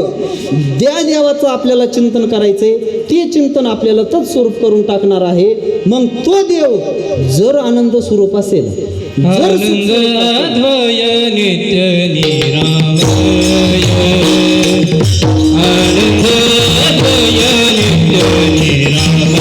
देवाचं आपल्याला चिंतन करायचंय, ते चिंतन आपल्याला तत्स्वरूप करून टाकणार आहे. मग तो देव जर आनंद स्वरूप असेल, जर आनंदद्वय नित्य निरामय, आनंदद्वय नित्य निरामय,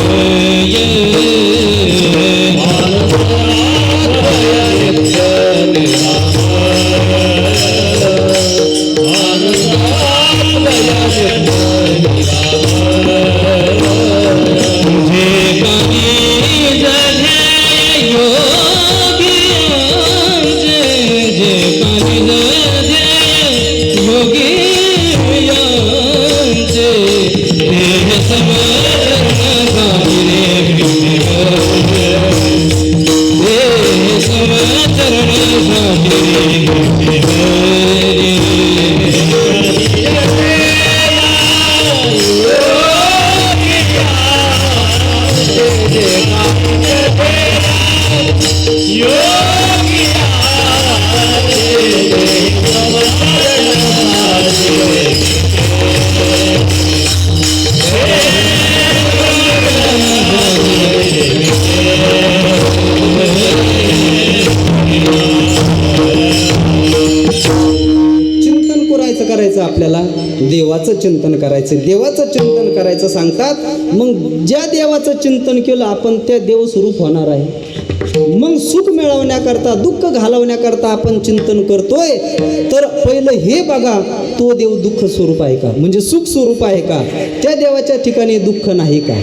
करायचं आपल्याला? देवाचं चिंतन करायचं. देवाचं चिंतन करायचं सांगतात. मग ज्या देवाचं चिंतन केलं आपण त्या देवस्वरूप होणार आहे. मग सुख मिळवण्याकरता दुःख घालवण्याकरता आपण चिंतन करतोय, तर पहिलं हे बघा, तो देव दुःख स्वरूप आहे का, म्हणजे सुख स्वरूप आहे का? त्या देवाच्या ठिकाणी दुःख नाही का?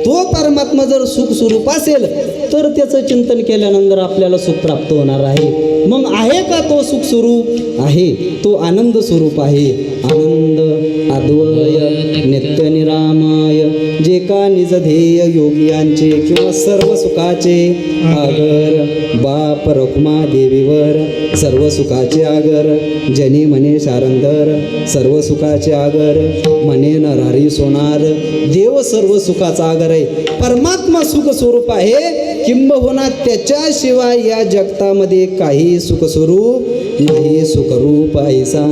तो परमात्मा जर सुख स्वरूप असेल तर त्याचं चिंतन केल्यानंतर आपल्याला सुख प्राप्त होणार आहे. मग आहे का तो सुख स्वरूप? आहे, तो आनंद स्वरूप आहे. आनंद अद्वय नित्य निरामय, जे का निज ध्येय योगियांचे किंवा सर्व सुखाचे आगर, बाप रखुमा देवीवर सर्व सुखाचे आगर, जनी म्हणे शारंदर सर्व सुखाचे आगर, म्हणे नरहरी सोनार. देव सर्व सुखाचा आगर आहे. परमात्मा सुख स्वरूप आहे. किंबहुना त्याच्याशिवाय या जगतामध्ये काही सुख स्वरूप नाही. सुखरूप ऐसा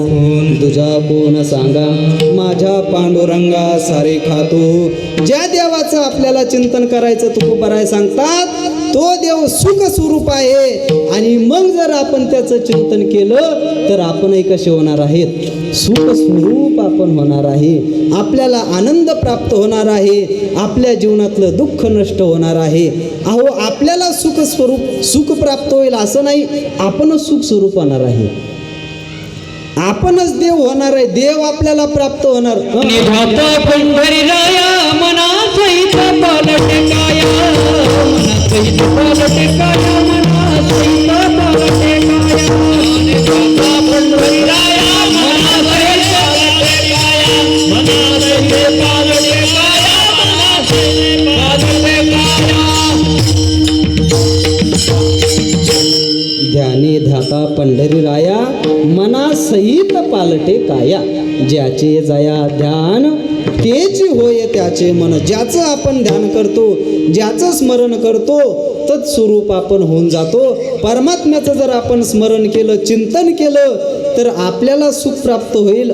तुझा कोण सांगा, माझ्या पांडुरंगा सारे खातो. ज्या देवाचं आपल्याला चिंतन करायचं तुकोबाराय सांगतात, तो देव सुख स्वरूप आहे. आणि मग जर आपण त्याचं चिंतन केलं तर आपणही कसे होणार आहेत? सुख स्वरूप आपण होणार आहे. आपल्याला आनंद प्राप्त होणार आहे. आपल्या जीवनातलं दुःख नष्ट होणार आहे. अहो, आपल्याला सुख स्वरूप सुख प्राप्त होईल असं नाही, आपणच सुख स्वरूप होणार आहे. आपणच देव होणार आहे. देव आपल्याला प्राप्त होणार. निघाता पंढरीराया मना सहित पालटे काया, मना सहित पालटे काया, मना सहित पालटे काया. निघाता पंढरीराया मना सहित पालटे काया, मना सहित पालटे काया, मना सहित पालटे काया. ध्यानी ध्याता पंढरी राया, मना सहित पालटे काया. ज्याचे जया ध्यान तेच होय त्याचे मन. ज्याचं आपण ध्यान करतो, ज्याचं स्मरण करतो, तत्स्वरूप आपण होऊन जातो. परमात्म्याचं जर आपण स्मरण केलं, चिंतन केलं तर आपल्याला सुख प्राप्त होईल.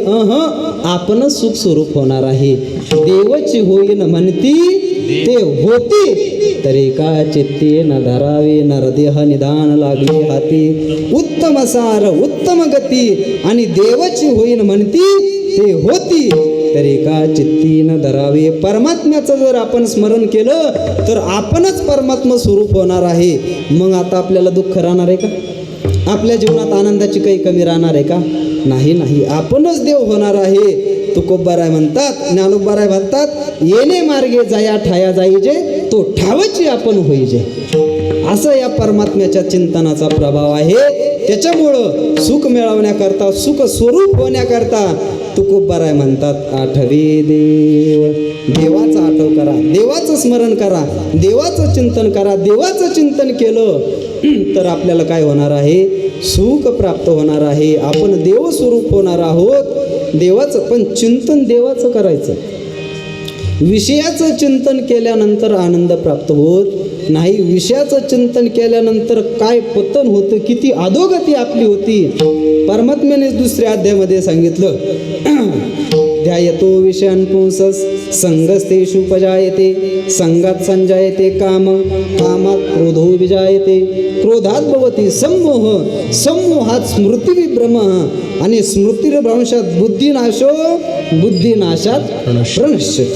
आपणच सुख स्वरूप होणार आहे. देवची होईन म्हणती ते होती, तरी का चित्ती न धरावे, नरदेह निदान लागले हाती. उत्तम सार उत्तम गती, आणि देवाची होईन म्हणती ते होती, तरी का चित्ती न धरावे. परमात्म्याचं जर आपण स्मरण केलं तर आपणच परमात्मा स्वरूप होणार आहे. मग आता आपल्याला दुःख राहणार आहे का? आपल्या जीवनात आनंदाची काही कमी राहणार आहे का? नाही नाही, आपणच देव होणार आहे. तुकोबाराय म्हणतात, ज्ञानोबाराय म्हणतात, येणे मार्गे जाया ठाया जाईजे, तो ठावची आपण होईजे. असं या परमात्म्याच्या चिंतनाचा प्रभाव आहे. त्याच्यामुळं सुख मिळवण्याकरता, सुख स्वरूप होण्याकरता तुकोबाराय म्हणतात, आठवे देव. देवाचा आठव करा, देवाचं स्मरण करा, देवाचं चिंतन करा. देवाचं चिंतन केलं तर आपल्याला काय होणार आहे? सुख प्राप्त होणार आहे. आपण देवस्वरूप होणार आहोत. देवाचं पण चिंतन देवाचं करायचं. विषयाचं चिंतन केल्यानंतर आनंद प्राप्त होत नाही. विषयाचं चिंतन केल्यानंतर काय पतन होतं, किती अधोगती आपली होती. परमात्म्याने दुसऱ्या अध्यायामध्ये सांगितलं, ध्यायतो विषयान् पुंसस् संगस्तेषु उपजायते, संगात संजायते काम, कामात क्रोधो विजायते, क्रोधात भवति सम्मोह, सम्मोहात स्मृतिविभ्रम, आणि स्मृतिर्भ्रंशात बुद्धिनाशो, बुद्धिनाशात प्रणश्यति.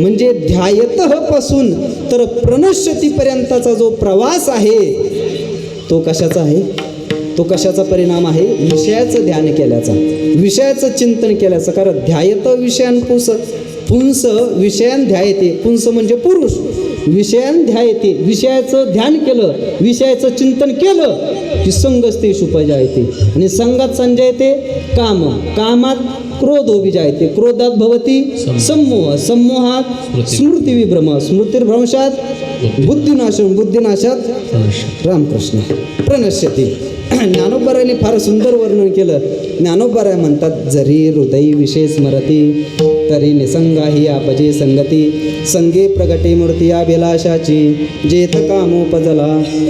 म्हणजे ध्यायतः पासून तर प्रणश्यतीपर्यंतचा जो प्रवास आहे तो कशाचा आहे? तो कशाचा परिणाम आहे? विषयाचं ध्यान केल्याचा, विषयाचं चिंतन केल्याचं. कारण ध्यायत विषयान पुंस, पुंस विषयान ध्यायते. पुंस म्हणजे पुरुष. विषयान ध्यायते, विषयाचं ध्यान केलं, विषयाचं चिंतन केलं की संगस्तेषु उपजायते, आणि संगात संजयते काम, कामात क्रोधो विजायते, क्रोधात भवति सम्मोह, सम्मोहात स्मृतिविभ्रम, स्मृतिर्भ्रंशात बुद्धिनाश, बुद्धिनाशात रामकृष्ण प्रणश्यती. ज्ञानोबारायने फार सुंदर वर्णन केलं. ज्ञानोबाराय म्हणतात, जरी हृदय विषय स्मरती, तरी निसंगाही आपजे संगती, संगे प्रगटे मूर्ती अभिलाषाची, जेथ कामोपजला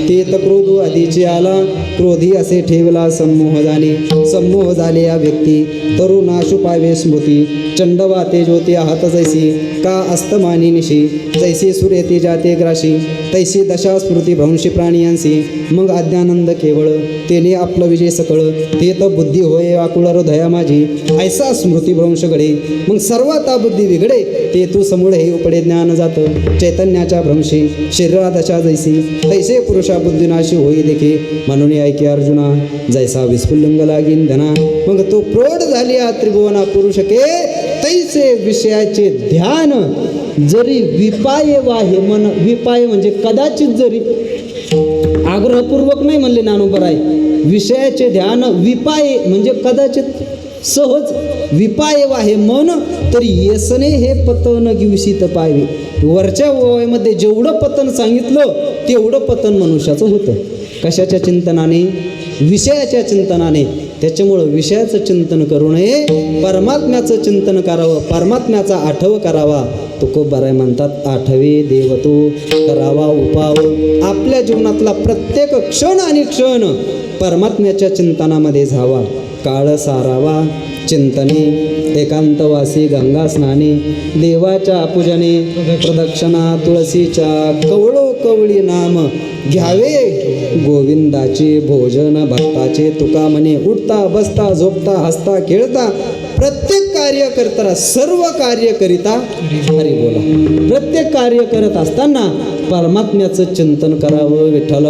तेथ क्रोधो आधीची आला, क्रोधी असे ठेवला सम्मोह झाले, सम्मोह झाले या व्यक्ती, तरुणाशु पावे स्मृती, चंडवा ते ज्योती आहत जैसी का अस्तमानी निशी जैसी सूर्य ते जाते ग्राशी तैसी दशा स्मृती भ्रंशी प्राणियांसी मग अज्ञानंद केवळ तेने आपलं विजय सकळ ते तर बुद्धी होय आकुळ हृदया माझी ऐसा स्मृती भ्रंश घडे मग सर्वात बुद्धी बिघडे ते तू समूळ हे उपडे ज्ञान जात चैतन्याच्या भ्रंशी शरीरा दशा जैसी तैसे पुरुषा बुद्धिनाशी होई देखे म्हणून ऐके अर्जुना जैसा विस्फुल्लिंग लागीन धना मग तो प्रौढ झाली आ त्रिभुवना पुरुष के तैसे विषयाचे ध्यान जरी विपाये वाहे मन विपाय म्हणजे कदाचित जरी आग्रहपूर्वक नाही म्हणले ज्ञानोबराय विषयाचे ध्यान विपाये म्हणजे कदाचित सहज विपाये वाहे मन तरी येसने हे पतन गिवशीत पाहावे वरच्या ओव्यामध्ये जेवढं पतन सांगितलं तेवढं पतन मनुष्याचं होतं कशाच्या चिंतनाने विषयाच्या चिंतनाने त्याच्यामुळं विषयाचं चिंतन करू नये परमात्म्याचं चिंतन करावं परमात्म्याचा आठव करावा तुकोबाराय म्हणतात आठवे देवतो करावा उपाव आपल्या जीवनातला प्रत्येक क्षण आणि क्षण परमात्म्याच्या चिंतनामध्ये जावा काळ सारावा चिंतने एकांतवासी गंगा स्नाने देवाच्या पूजने प्रदक्षिणा तुळशीच्या कवळो कवळी नाम घ्यावे गोविंदाचे भोजन भक्ताचे तुका म्हणे उठता बसता झोपता हसता खेळता प्रत्येक कार्य करताना सर्व कार्य करिता हरी बोला प्रत्येक कार्य करत असताना परमात्म्याचं चिंतन करावं विठ्ठल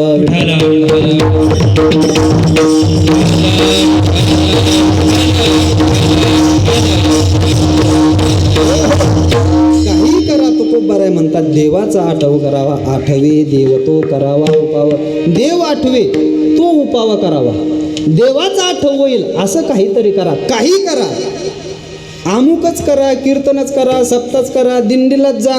काही करा तुकोबाराय म्हणतात देवाचा आठव करावा आठवे देव तो करावा उपाव देव आठवे तो उपाव करावा देवाचा आठव होईल असं काहीतरी करा काही करा अमुकच करा कीर्तनच करा सप्ताच करा दिंडीलाच जा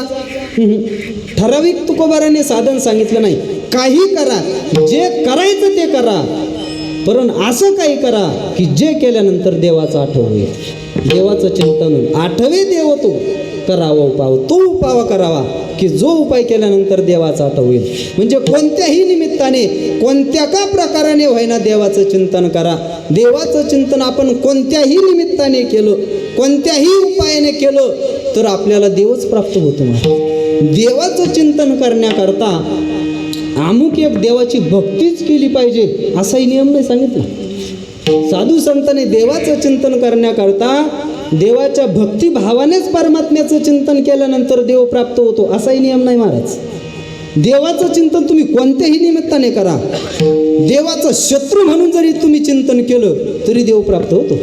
ठराविक तुकोबाराने साधन सांगितलं नाही काही करा जे करायचं ते करा पण असं काही करा की जे केल्यानंतर देवाचा आठव होईल देवाचं चिंतन होईल आठवे देव तो करावा उपाव तो उपाव करावा की जो उपाय केल्यानंतर देवाचा आठव होईल म्हणजे कोणत्याही निमित्ताने कोणत्या का प्रकाराने होईना देवाचं चिंतन करा देवाचं चिंतन आपण कोणत्याही निमित्ताने केलं कोणत्याही उपायाने केलं तर आपल्याला देवच प्राप्त होतो देवाचं चिंतन करण्याकरता अमुक एक देवाची भक्तीच केली पाहिजे असाही नियम नाही सांगितला साधू संतांनी देवाचं चिंतन करण्याकरता देवाच्या भक्तिभावानेच परमात्म्याचं चिंतन केल्यानंतर देव प्राप्त होतो असाही नियम नाही महाराज देवाचं चिंतन तुम्ही कोणत्याही निमित्ताने करा देवाचं शत्रू म्हणून जरी तुम्ही चिंतन केलं तरी देव प्राप्त होतो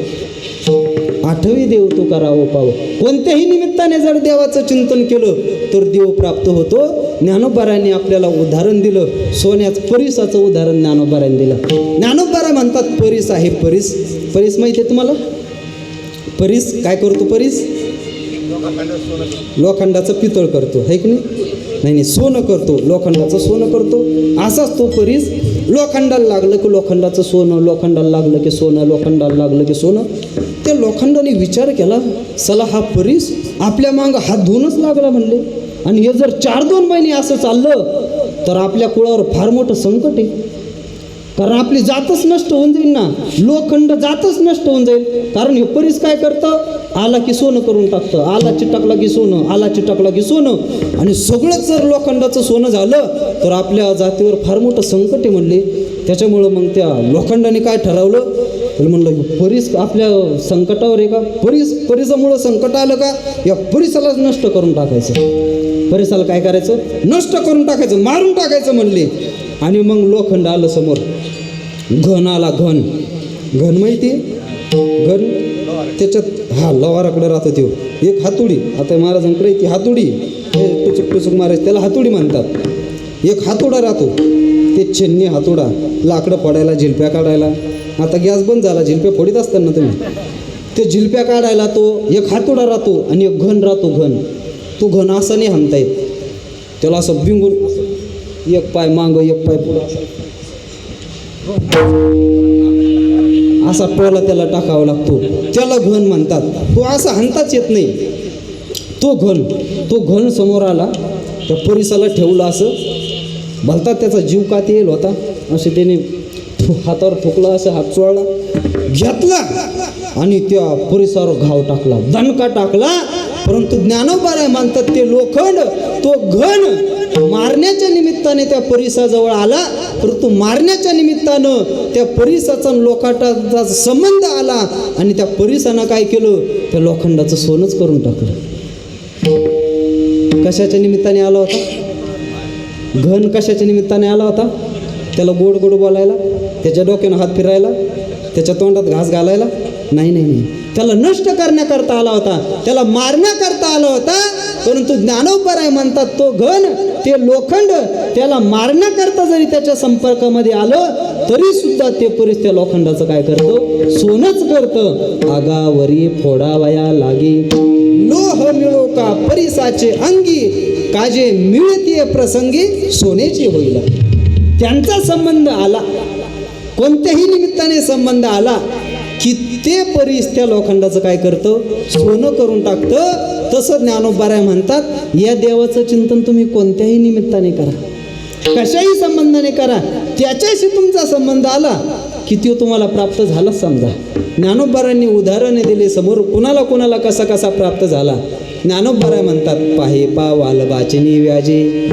आठवी देव तो करावं पाव कोणत्याही निमित्ताने जर देवाचं चिंतन केलं तर देव प्राप्त होतो ज्ञानोबारांनी आपल्याला उदाहरण दिलं सोन्याच परिसाचं उदाहरण ज्ञानोबारांनी दिलं ज्ञानोबारा म्हणतात परीस आहे परीस परीस माहिती आहे तुम्हाला परीस काय करतो परीस लोखंडाचं पितळ करतो है की नाही सोनं करतो लोखंडाचं सोनं करतो असाच तो परीस लोखंडाला लागलं की लोखंडाचं सोनं लोखंडाला लागलं की सोनं लोखंडाला लागलं की सोनं त्या लोखंडाने विचार केला चला हा परीस आपल्या मागं हात धुवूनच लागला म्हणले आणि हे जर 4-2 महिने असं चाललं तर आपल्या कुळावर फार मोठं संकट आहे कारण आपली जातच नष्ट होऊन जाईल ना लोखंड जातच नष्ट होऊन जाईल कारण हे परीस काय करतं आला की सोनं करून टाकतं आला चिटकला की सोनं आला चिटकला की सोनं आणि सगळंच जर लोखंडाचं सोनं झालं तर आपल्या जातीवर फार मोठं संकट आहे म्हणले त्याच्यामुळं मग त्या लोखंडाने काय ठरवलं तर म्हणलं परीस आपल्या संकटावर आहे का परीसामुळं संकट आलं का या परीसालाच नष्ट करून टाकायचं परीसाला काय करायचं नष्ट करून टाकायचं मारून टाकायचं म्हणले आणि मग लोखंड आलं समोर घन आला घन माहिती घन त्याच्यात हा लवाराकडे राहतो तो एक हातुडी आता महाराजांकडे ती हातुडी टुचूक मारायची त्याला हातुडी म्हणतात एक हातोडा राहतो ते छन्नी हातोडा लाकडं फोडायला झिलप्या काढायला आता गॅस बंद झाला झिलप्या फोडीत असताना तुम्ही ते झिलप्या काढायला तो एक हातोडा राहतो आणि एक घन राहतो तो घन असा नाही हाणता येत त्याला असं बिंगून एक पाय मागं एक पाय पुढं असा टोला त्याला टाकावा लागतो त्याला घन म्हणतात तो असा हाणताच येत नाही तो घन समोर आला त्या परिसाला ठेवलं असं भलतात त्याचा जीव का येईल होता असे त्याने हातावर ठोकला असं हात चोळला घेतला आणि त्या परिसरावर घाव टाकला, दणका टाकला. परंतु ज्ञानोबा म्हणतात ते लोखंड, तो घन मारण्याच्या निमित्ताने त्या परिसाजवळ आला. परंतु मारण्याच्या निमित्तानं त्या परिसाचा लोखंडाचा संबंध आला आणि त्या परिसानं काय केलं, त्या लोखंडाचं सोनंच करून टाकलं. कशाच्या निमित्ताने आला होता? घन कशाच्या निमित्ताने आला होता? त्याला गोड गोड बोलायला, त्याच्या डोक्यानं हात फिरायला, त्याच्या तोंडात घास घालायला? नाही नाही नाही, त्याला नष्ट करण्याकरता आला होता, त्याला मारण्याकरता आला होता. परंतु ज्ञानोबा म्हणतात तो घन, ते लोखंड त्याला मारण्याकरता जरी त्याच्या संपर्कामध्ये आलं तरी सुद्धा ते परिस त्या लोखंडाचं काय करतो? सोनच करतं. आगावरी फोडावया लागी लोह मिळो का परिसाचे अंगी, काजे मिळते प्रसंगी सोनेची होईल. त्यांचा संबंध आला, कोणत्याही निमित्ताने संबंध आला की ते परिस त्या लोखंडाचं काय करतं? सोनं करून टाकतं. तसं ज्ञानोबा म्हणतात या देवाचं चिंतन तुम्ही कोणत्याही निमित्ताने करा, कशाही संबंधाने करा, त्याच्याशी तुमचा संबंध आला की तो तुम्हाला प्राप्त झालाच समजा. ज्ञानोबारांनी उदाहरणे दिले समोर, कुणाला कुणाला कसा कसा प्राप्त झाला. ज्ञानोबा म्हणतात पाहे पा वालबाचिनी व्याजे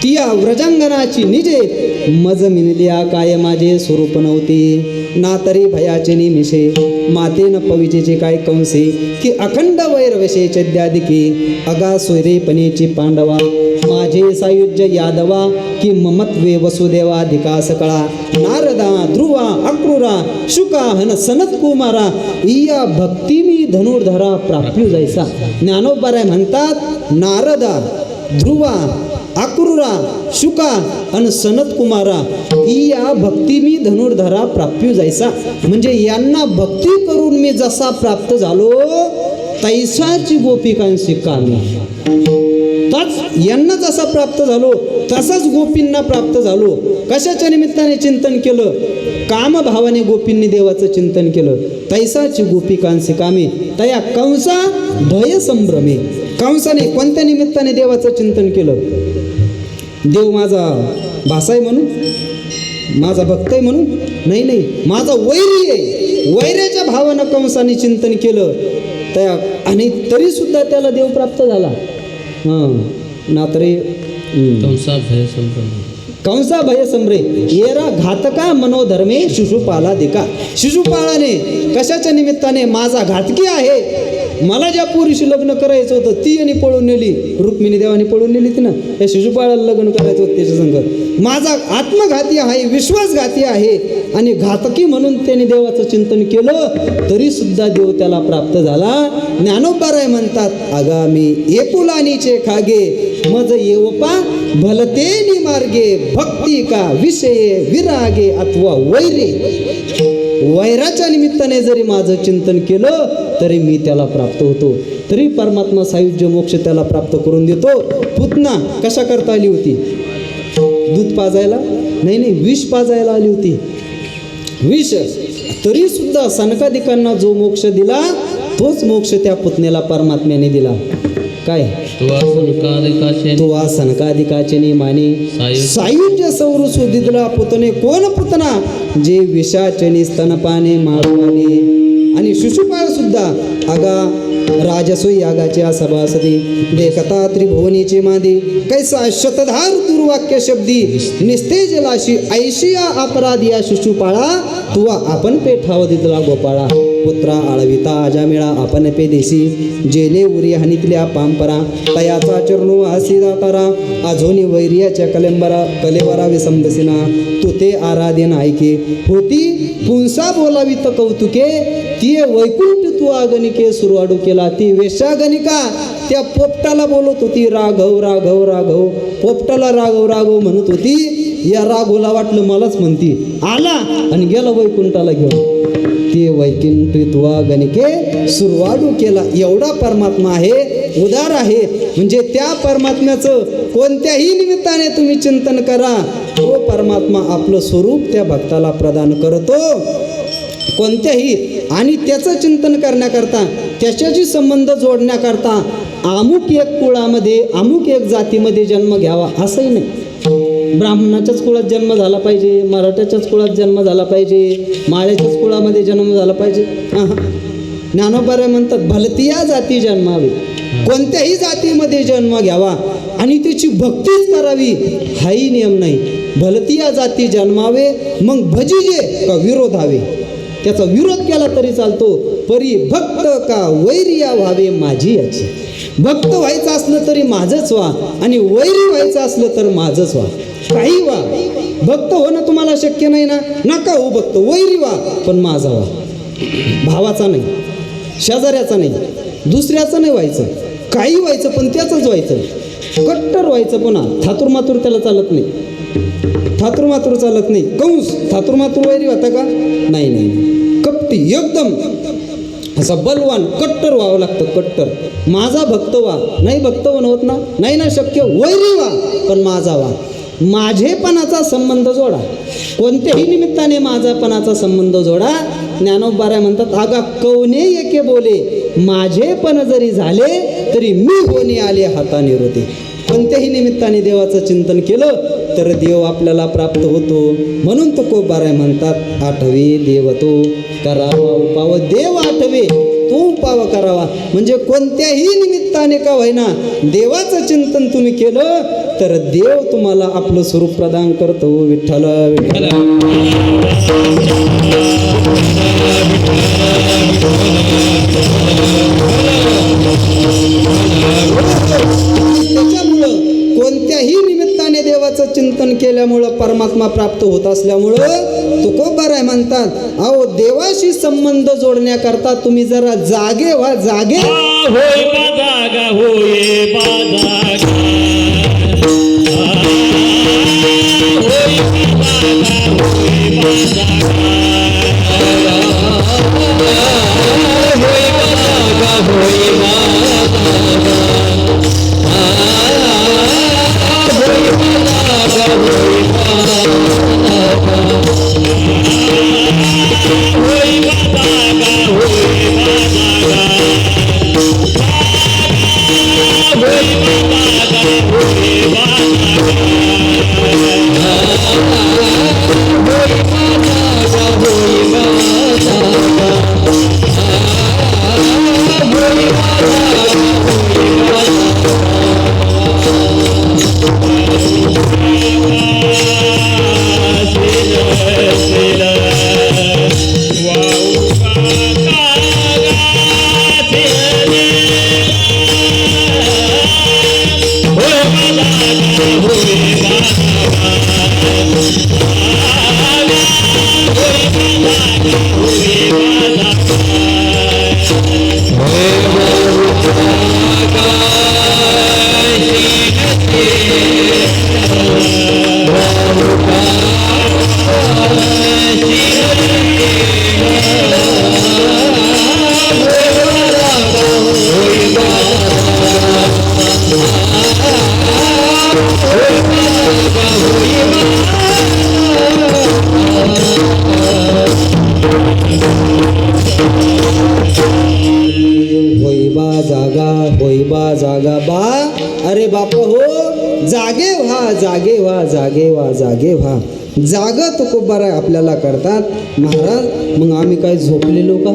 तिया व्रजांगणाची निजे मज मिनलिया काय माझे स्वरूप नव्हते ना तरी भयाचे निमिषे मातेन पविजेचे काय कंसे की अखंड वैरवशे चद्यादिके अगा सोयरेपणेची पांडवा माझे सायुज्य यादवा की ममत्वे वसुदेवाधिका सकळा नारदा ध्रुवा अक्रूरा शुका हन सनत कुमारा इया भक्ती मी धनुर्धरा प्राप्यू जैसा. ज्ञानोबा म्हणतात नारदा ध्रुवा अक्रूरा शुका आणि सनत कुमारा या भक्ती मी धनुर्धरा प्राप्यू जायसा. म्हणजे यांना भक्ती करून मी जसा प्राप्त झालो तैसाची गोपिकांशी कामी. यांना जसा प्राप्त झालो तसाच गोपींना प्राप्त झालो. कशाच्या निमित्ताने चिंतन केलं? कामभावाने गोपींनी देवाचं चिंतन केलं. तैसाची गोपिकांशी कामी तया कंसा भय संभ्रमे. कंसाने कोणत्या निमित्ताने देवाचं चिंतन केलं? देव माझा भासा आहे म्हणून, माझा भक्त आहे म्हणून? नाही नाही, माझा वैरी आहे. वैऱ्याच्या भावानं कंसाने चिंतन केलं त्या आणि तरी सुद्धा त्याला देव प्राप्त झाला. ना तरी कंसा भय संभ्रे येरा घातका मनोधर्मे शिशुपाला दिका. शिशुपाळाने कशाच्या निमित्ताने माझा घातकी आहे, मला ज्या पोरीशी लग्न करायचं होतं ती यांनी पळून नेली, रुक्मिणी देवाने पळून नेली ती ना, त्या शिशुपाळाला लग्न करायचं होतं त्याच्या संग. माझा आत्मघाती आहे, विश्वासघाती आहे आणि घातकी म्हणून त्याने देवाचं चिंतन केलं तरी सुद्धा देव त्याला प्राप्त झाला. ज्ञानोबा म्हणतात आगामी एकुलानीचे खागे मज येवपा भलते निमार्गे भक्ती का विषये विरागे अथवा वैरे. वैराच्या निमित्ताने जरी माझं चिंतन केलं तरी मी त्याला प्राप्त होतो. तरी परमात्मा सायुज्य मोक्ष त्याला प्राप्त करून देतो. पुतना कशा करता आली होती? दूध पाजायला नाही नाही, विष पाजायला आली होती. विष तरी सुद्धा सनकादिकांना जो मोक्ष दिला तोच मोक्ष त्या पुतनेला परमात्म्याने दिला. काय तो सनकादिकाचे निमाने सायुज्य सौर सुदिदला पुतने कोण पुतना जे विषाचनी स्तनपाने मारवाने. आणि शिशुपाळ सुद्धा आगा राजसोई यागाच्या सभासदी देखता त्रिभुवनीचे मादी कैसा शतधार दुर्वाक्य शब्दी निस्तेज लाशी ऐशिया अपराध या शिशुपाळा तुवा आपण पेठाव दिदला गोपाळा. पुत्रा आळविता आजामेळा आपण पे देसी जेने उरी हानितल्या पांपरा तयाचा चरणू हसी दातारा आझोनी वैर्याच्या कलेवरा विसंबसिना तू ते आराधन ऐके होती पुंसा बोलावित कौतुके ती वैकुंठ तू आगनिके सुरवाडू केला. ती वेशागनिका त्या पोपटाला बोलत होती राघव राघव राघव. पोपटाला राघव राघव म्हणत होती. या राघवला वाटलं मलाच म्हणती, आला आणि गेला वैकुंठाला घेऊन. ते वैकुंठ तुवा गणिके सुरवाडू केला. एवढा परमात्मा आहे, उदार आहे. म्हणजे त्या परमात्म्याचं कोणत्याही निमित्ताने तुम्ही चिंतन करा, तो परमात्मा आपलं स्वरूप त्या भक्ताला प्रदान करतो. कोणत्याही आणि त्याचं चिंतन करण्याकरता, त्याच्याशी संबंध जोडण्याकरता अमुक एक कुळामध्ये अमुक एक जातीमध्ये जन्म घ्यावा असंही नाही. ब्राह्मणाच्याच कुळात जन्म झाला पाहिजे, मराठ्याच्याच कुळात जन्म झाला पाहिजे, माळ्याच्याच कुळामध्ये जन्म झाला पाहिजे. ज्ञानोबा म्हणतात भलतिया जाती जन्मावी, कोणत्याही जातीमध्ये जन्म घ्यावा आणि त्याची भक्तीच करावी हाही नियम नाही. भलतिया जाती जन्मावे मग भजिजे का विरोधावे, त्याचा विरोध केला तरी चालतो. परी भक्त का वैरिया व्हावे माझी याची. भक्त व्हायचं असलं तरी माझंच व्हा आणि वैरी व्हायचं असलं तर माझंच व्हा, काही व्हा. भक्त होणं तुम्हाला शक्य नाही ना, नका हो भक्त, वैरी व्हा पण माझा व्हा. भावाचा नाही, शेजाऱ्याचा नाही, दुसऱ्याचं नाही व्हायचं, काही व्हायचं पण त्याचंच व्हायचं. कट्टर व्हायचं पुन्हा थातुरमातुर त्याला चालत नाही, थातुरमातुर चालत नाही. कंस थातुरमातुर वैरी होता का? नाही नाही, कपटी एकदम असा बलवान कट्टर व्हावं लागतं, कट्टर. माझा भक्त व्हा, नाही भक्त होत ना, नाही ना शक्य, वैरी व्हा पण माझा व्हा. माझेपणाचा संबंध जोडा, कोणत्याही निमित्ताने माझापणाचा संबंध जोडा. ज्ञानोबा म्हणतात आगा कवने एके बोले, माझेपण जरी झाले तरी मी होणे आले हाताने रोते. कोणत्याही निमित्ताने देवाचं चिंतन केलं तर देव आपल्याला प्राप्त होतो. म्हणून तुकोबाराय म्हणतात आठवे देव तो करावा उपाव, देव आठवे तो उपाव करावा. म्हणजे कोणत्याही निमित्ताने का होईना देवाचं चिंतन तुम्ही केलं तर देव तुम्हाला आपलं स्वरूप प्रदान करतो. विठ्ठल विठ्ठल. त्याच्यामुळं कोणत्याही निमित्ताने देवाचं चिंतन केल्यामुळं परमात्मा प्राप्त होत असल्यामुळं तुकोबाराय म्हणतात अहो देवाशी संबंध जोडण्याकरता तुम्ही जरा जागे व्हा, जागे. होय बाजागा, होय बाजागा, जागा बा. अरे बाप हो, जागे व्हा, जागे व्हा, जागे व्हा, जागे व्हा. जागा तुकोबाराय आपल्याला करतात. महाराज मग आम्ही काय झोपलेलो का?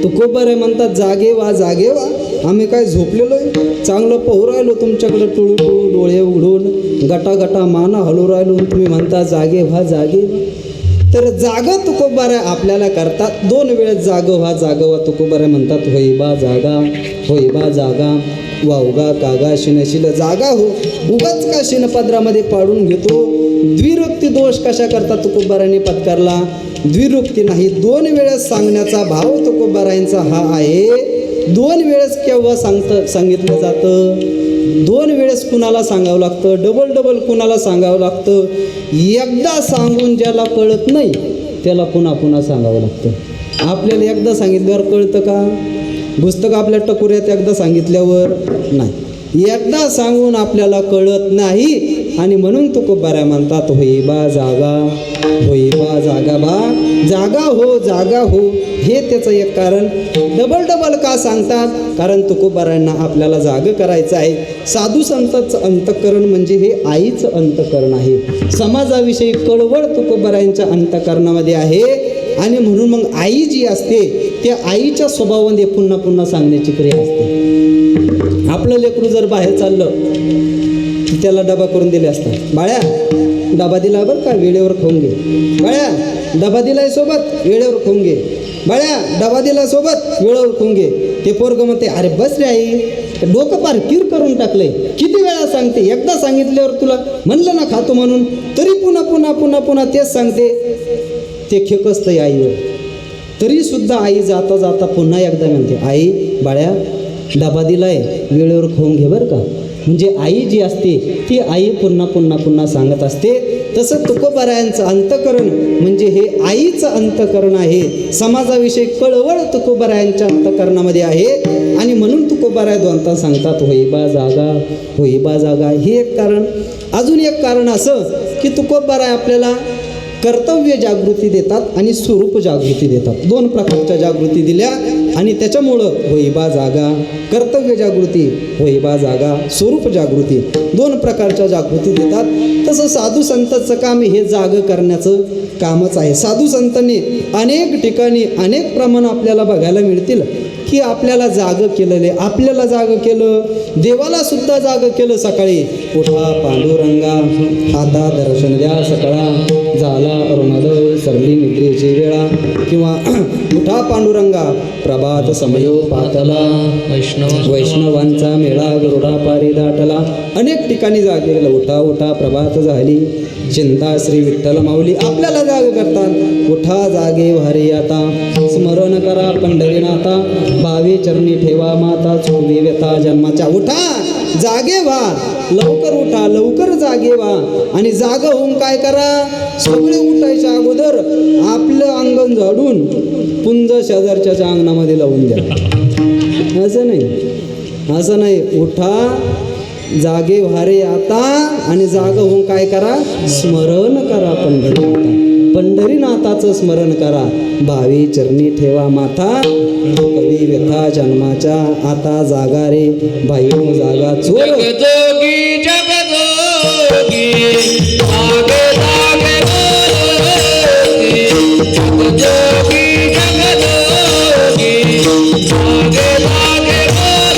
तुकोबाराय म्हणतात जागे व्हा, जागे व्हा. आम्ही काय झोपलेलो आहे? चांगलं पोहू राहिलो तुमच्याकडे, टुळू टुळू डोळे उघडून गटा गटा माना हलू राहिलो, तुम्ही म्हणता जागे व्हा, जागे व्हा. तर जागा तुकोबाराय आपल्याला करतात. 2 वेळेस जाग व्हा, जाग व्हा. तुकोबाराय म्हणतात होई बा जागा, होई बा जागा, वावगा कागा शिनशील जागा हो. उगाच का शिनपदरामध्ये पाडून घेतो? द्विरुक्ती दोष कशा करता तुकोबारायांनी पत्कारला? द्विरुक्ती नाही, 2 वेळेस सांगण्याचा भाव तुकोबारायांचा हा आहे. 2 वेळेस केव्हा सांगितलं जातं? 2 वेळेस कुणाला सांगावं लागतं? डबल डबल कुणाला सांगावं लागतं? एकदा सांगून ज्याला कळत नाही त्याला पुन्हा पुन्हा सांगावं लागतं. आपल्याला एकदा सांगितल्यावर कळतं का? पुस्तक आपल्या टकुऱ्यात एकदा सांगितल्यावर नाही, एकदा सांगून आपल्याला कळत नाही. आणि म्हणून तुकोबाराय म्हणतात होई बा जागा, होई बा जागा बा. जागा हो, जागा हो. हे त्याचं एक कारण. डबल डबल का सांगतात? कारण तुकोबारायांना आपल्याला जाग करायचं आहे. साधू संतांचं अंतःकरण म्हणजे हे आईचं अंतःकरण आहे. समाजाविषयी कळवळ तुकोबारायांच्या अंतःकरणामध्ये आहे. आणि म्हणून मग आई जी असते त्या आईच्या स्वभावामध्ये पुन्हा पुन्हा सांगण्याची क्रिया असते. आपलं लेकरू जर बाहेर चाललं की त्याला डबा करून दिले असतात. बाळ्या डबा दिला बरं का, वेळेवर खाऊन घे. बाळ्या डबा दिलाय सोबत, वेळेवर खाऊन घे. बाळ्या डबा दिला सोबत, वेळेवर खाऊन घे. ते पोरगं म्हणते अरे बस रे आई, डोकं पार किर करून टाकलंय. किती वेळा सांगते, एकदा सांगितल्यावर तुला म्हणलं ना खातो म्हणून, तरी पुन्हा पुन्हा पुन्हा पुन्हा तेच सांगते. ते खेकसतंय आईवर. तरी सुद्धा आई जाता जाता पुन्हा एकदा म्हणते आई बाळ्या डबा दिलाय, वेळेवर खाऊन घे बरं का. म्हणजे आई जी असते ती आई पुन्हा पुन्हा पुन्हा सांगत असते. तसं तुकोबारायांचं अंतःकरण म्हणजे हे आईचं अंतःकरण आहे. समाजाविषयी कळवळ तुकोबारायांच्या अंतःकरणामध्ये आहे. आणि म्हणून तुकोबाराय दोनता सांगतात होईबा जागा, होईबा जागा. हे एक कारण. अजून एक कारण असं की तुकोबाराय आपल्याला कर्तव्य जागृती देतात आणि स्वरूप जागृती देतात. दोन प्रकारच्या जागृती दिल्या आणि त्याच्यामुळं होईबा जागा, कर्तव्य जागृती, होईबा जागा, स्वरूप जागृती, दोन प्रकारच्या जागृती देतात. तसं साधू संतांचं काम हे जाग करण्याचं कामच आहे. साधू संतांनी अनेक ठिकाणी अनेक प्रमाण आपल्याला बघायला मिळतील की आपल्याला जाग केलेले, आपल्याला जाग केलं, देवाला सुद्धा जाग केलं. सकाळी उठा पांडुरंगा, आता दर्शन द्या सकाळा, झाला अरुणोदय, सरली निद्रेची वेळा. किंवा उठा पांडुरंगा, प्रभात समयो पातला, वैष्णवांचा मेळा गरुडा पारी दाटला. अनेक ठिकाणी जाग केलेलं. उठा उठा प्रभात झाली, चिंता श्री विठ्ठल माऊली आपल्याला जाग करतात. उठा जागे भारी आता, स्मरण करा पंढरीनाथा, भावी चरणी ठेवा माता, चुकवी व्यथा जन्माच्या. उठा जागे व्हा, लवकर उठा, लवकर जागे व्हा. आणि जाग होऊन काय करा, सगळे उठायच्या अगोदर आपलं अंगण झाडून पुंज शेजारच्या अंगणामध्ये लावून द्या. असं नाही, असं नाही. उठा जागे व्हारे आता आणि जाग होऊन काय करा, स्मरण करा पंढरीनाथा, पंढरीनाथाचं स्मरण करा. भावी चरणी ठेवा माथा, कवी व्यथा जन्माच्या. आता जागा रे भाई जागा चोर. जगजोगी जगजोगी जागे जागे बोलती, जगजोगी जगजोगी जागे जागे बोलती,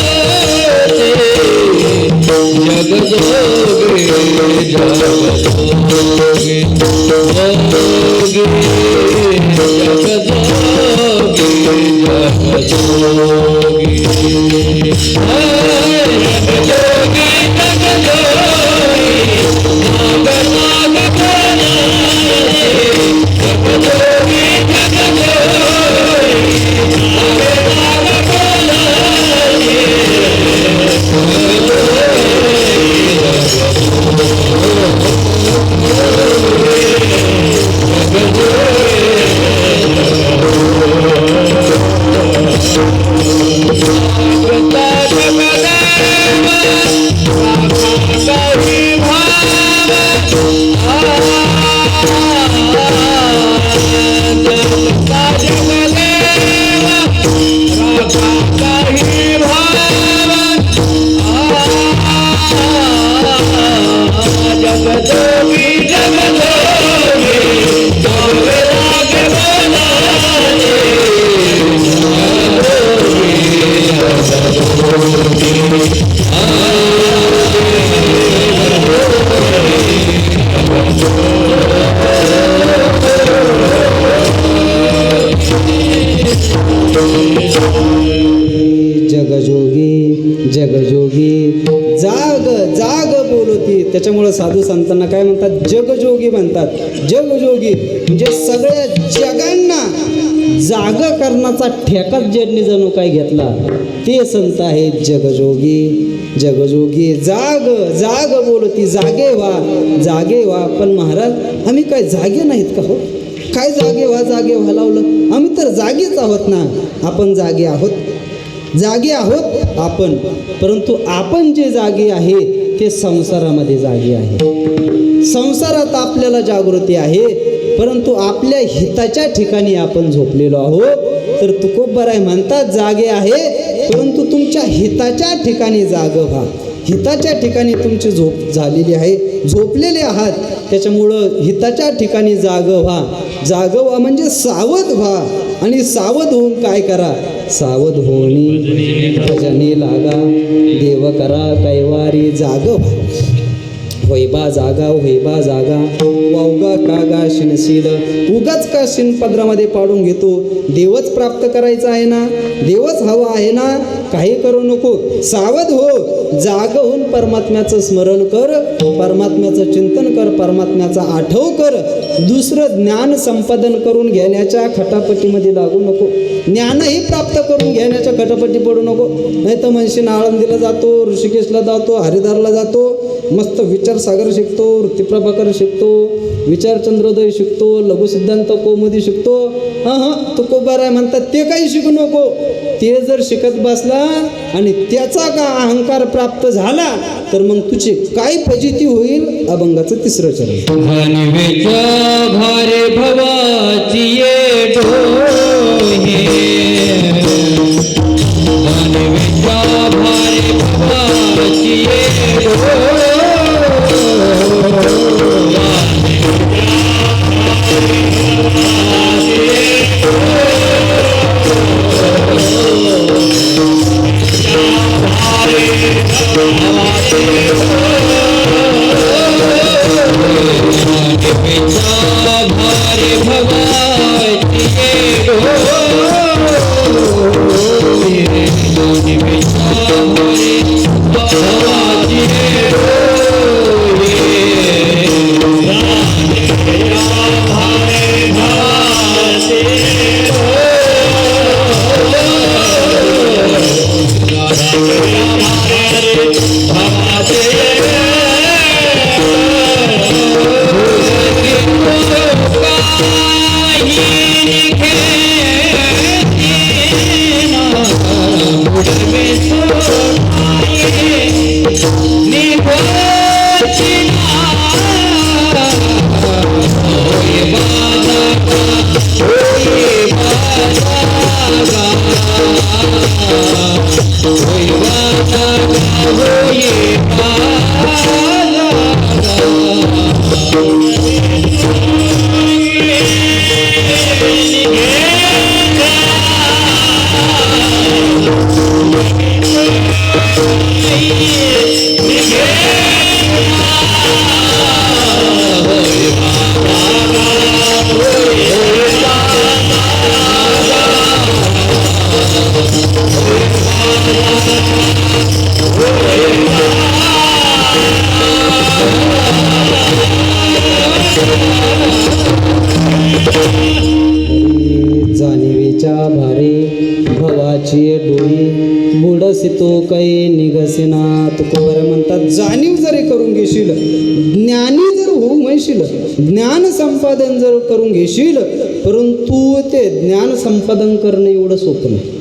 जगजोगी जगजोगी जोगी जगजोगी जाग जाग बोलती. त्याच्यामुळं साधू संतांना काय म्हणतात, जगजोगी म्हणतात. जगजोगी म्हणजे सगळ्या जगांना जाग करण्याचा ठेका ज्यांनी जणू काय घेतला ते संत आहेत जगजोगी. जगजोगी जाग जाग बोलती, जागे व्हा, जागे व्हा. पण महाराज आम्ही काय जागे नाहीत का? हो काय जागे व्हा लावलं? आम्ही तर जागेच आहोत ना. आपण जागे आहोत, जागे आहोत आपण. परंतु आपण जे जागे आहे ते संसारामध्ये जागे आहे. संसारात आपल्याला जागृती आहे, परंतु आपल्या हिताच्या ठिकाणी आपण झोपलेलो आहोत. तर तुकोबराय म्हणतात जागे आहे, परंतु तुमच्या हिताच्या ठिकाणी जाग व्हा. हिताच्या ठिकाणी तुमची झोप झालेली आहे, झोपलेले आहात, त्याच्यामुळं हिताच्या ठिकाणी जाग व्हा. जाग व्हा म्हणजे सावध व्हा. आणि सावध होऊन काय करा? सावध होऊन भजनी लागा, देव करा कैवारी. जाग व्हा. होय बा जागा, होय बा जागा, वावगा कागा शिनशील. उगाच का शिन पदरामध्ये पाडून घेतो? देवच प्राप्त करायचा आहे ना, देवच हवा आहे ना, काही करू नको. सावध हो, जाग होऊन परमात्म्याचं स्मरण कर, परमात्म्याचं चिंतन कर, परमात्म्याचा आठव कर. दुसरं ज्ञान संपादन करून घेण्याच्या खटापटीमध्ये लागू नको. ज्ञानही प्राप्त करून घेण्याच्या खटापटी पडू नको. नाही तर म्हणशील आळंदीला जातो, ऋषिकेशला जातो, हरिद्वारला जातो, मस्त विचारसागर शिकतो, वृत्तीप्रभाकर शिकतो, विचार चंद्रोदय शिकतो, लघुसिद्धांत कौमुदी शिकतो. तुकोबाराय म्हणतात ते काही शिकू नको. ते जर शिकत बसला आणि त्याचा का अहंकार प्राप्त झाला तर मग तुझी काय फजिती होईल? अभंगाचं तिसरं चरण. भारे भवाची ये डोहे, भारे भवाची ये डोहे. जाणीवेच्या भारे भवाची डोई, बुडसी तो काही निघसेना. तुकोबाराय म्हणतात जाणीव जरी करून घेशील, ज्ञानी जर होऊ म्हणशील, ज्ञान संपादन जर करून घेशील, परंतु ते ज्ञान संपादन करणं एवढं सोपं नाही.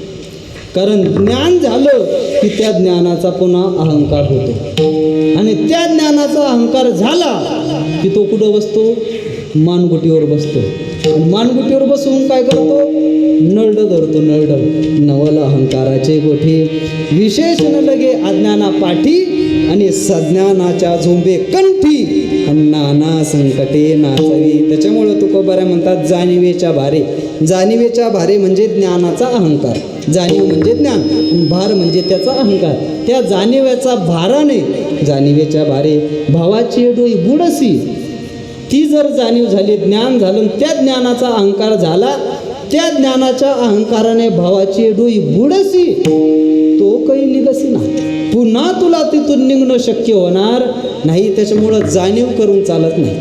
कारण ज्ञान झालं की त्या ज्ञानाचा पुन्हा अहंकार होतो, आणि त्या ज्ञानाचा अहंकार झाला की तो कुठं बसतो? मानगुटीवर बसतो. आणि मानगुटीवर बसून काय करतो? नरड धरतो. नरड नवल अहंकाराचे गोठे, विशेष न लगे अज्ञाना पाठी, आणि सज्ञानाच्या झोंबे कंठी, नाना संकटे नाचवी. त्याच्यामुळं तुकोबाराय म्हणतात जाणीवेच्या भारे. जाणीवेच्या भारे म्हणजे ज्ञानाचा अहंकार. जाणीव म्हणजे ज्ञान, भार म्हणजे त्याचा अहंकार. त्या जाणीवेचा भाराने, जाणीवेच्या भारे भावाची डोई बुडसी. ती जर जाणीव झाली, ज्ञान झालं, त्या ज्ञानाचा अहंकार झाला, त्या ज्ञानाच्या अहंकाराने भावाची डोई बुडसी, तो काही निघसी ना. पुन्हा तुला तिथून निघणं शक्य होणार नाही. त्याच्यामुळं जाणीव करून चालत नाही.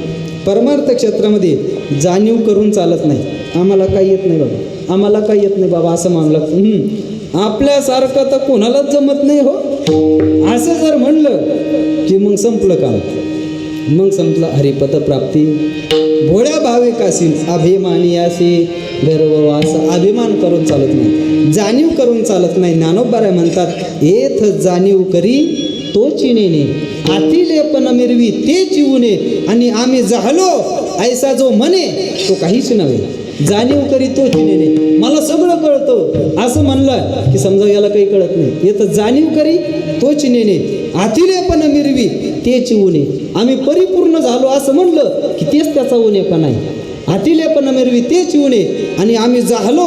परमार्थ क्षेत्रामध्ये जाणीव करून चालत नाही. आम्हाला काही येत नाही बाबा, आम्हाला काही येत नाही बाबा असं मानलं, आपल्यासारखं तर कोणालाच जमत नाही हो, असं जर म्हणलं की मग संपलं काम, मग संपलं हरिपद प्राप्ती. भोळ्या भावे कासी अभिमानी यासी गर्ववास. अभिमान करून चालत नाही, जाणीव करून चालत नाही. ज्ञानोबाराय म्हणतात एथ जाणीव करी तो चिनेने, आतिलेपन मिरवी ते चिवूने, आणि आम्ही झालो ऐसा जो म्हणे तो काहीच नव्हे. जाणीव करी तो चिनेने, मला सगळं कळतं असं म्हणलं की समजा याला काही कळत नाही. येतं जाणीव करी तो चिनेने, आतिलेपण मिरवी तेच उणे. आम्ही परिपूर्ण झालो असं म्हणलं की तेच त्याचा उणेपणा आहे. आतिलेपण मिरवी तेच उणे. आणि आम्ही झालो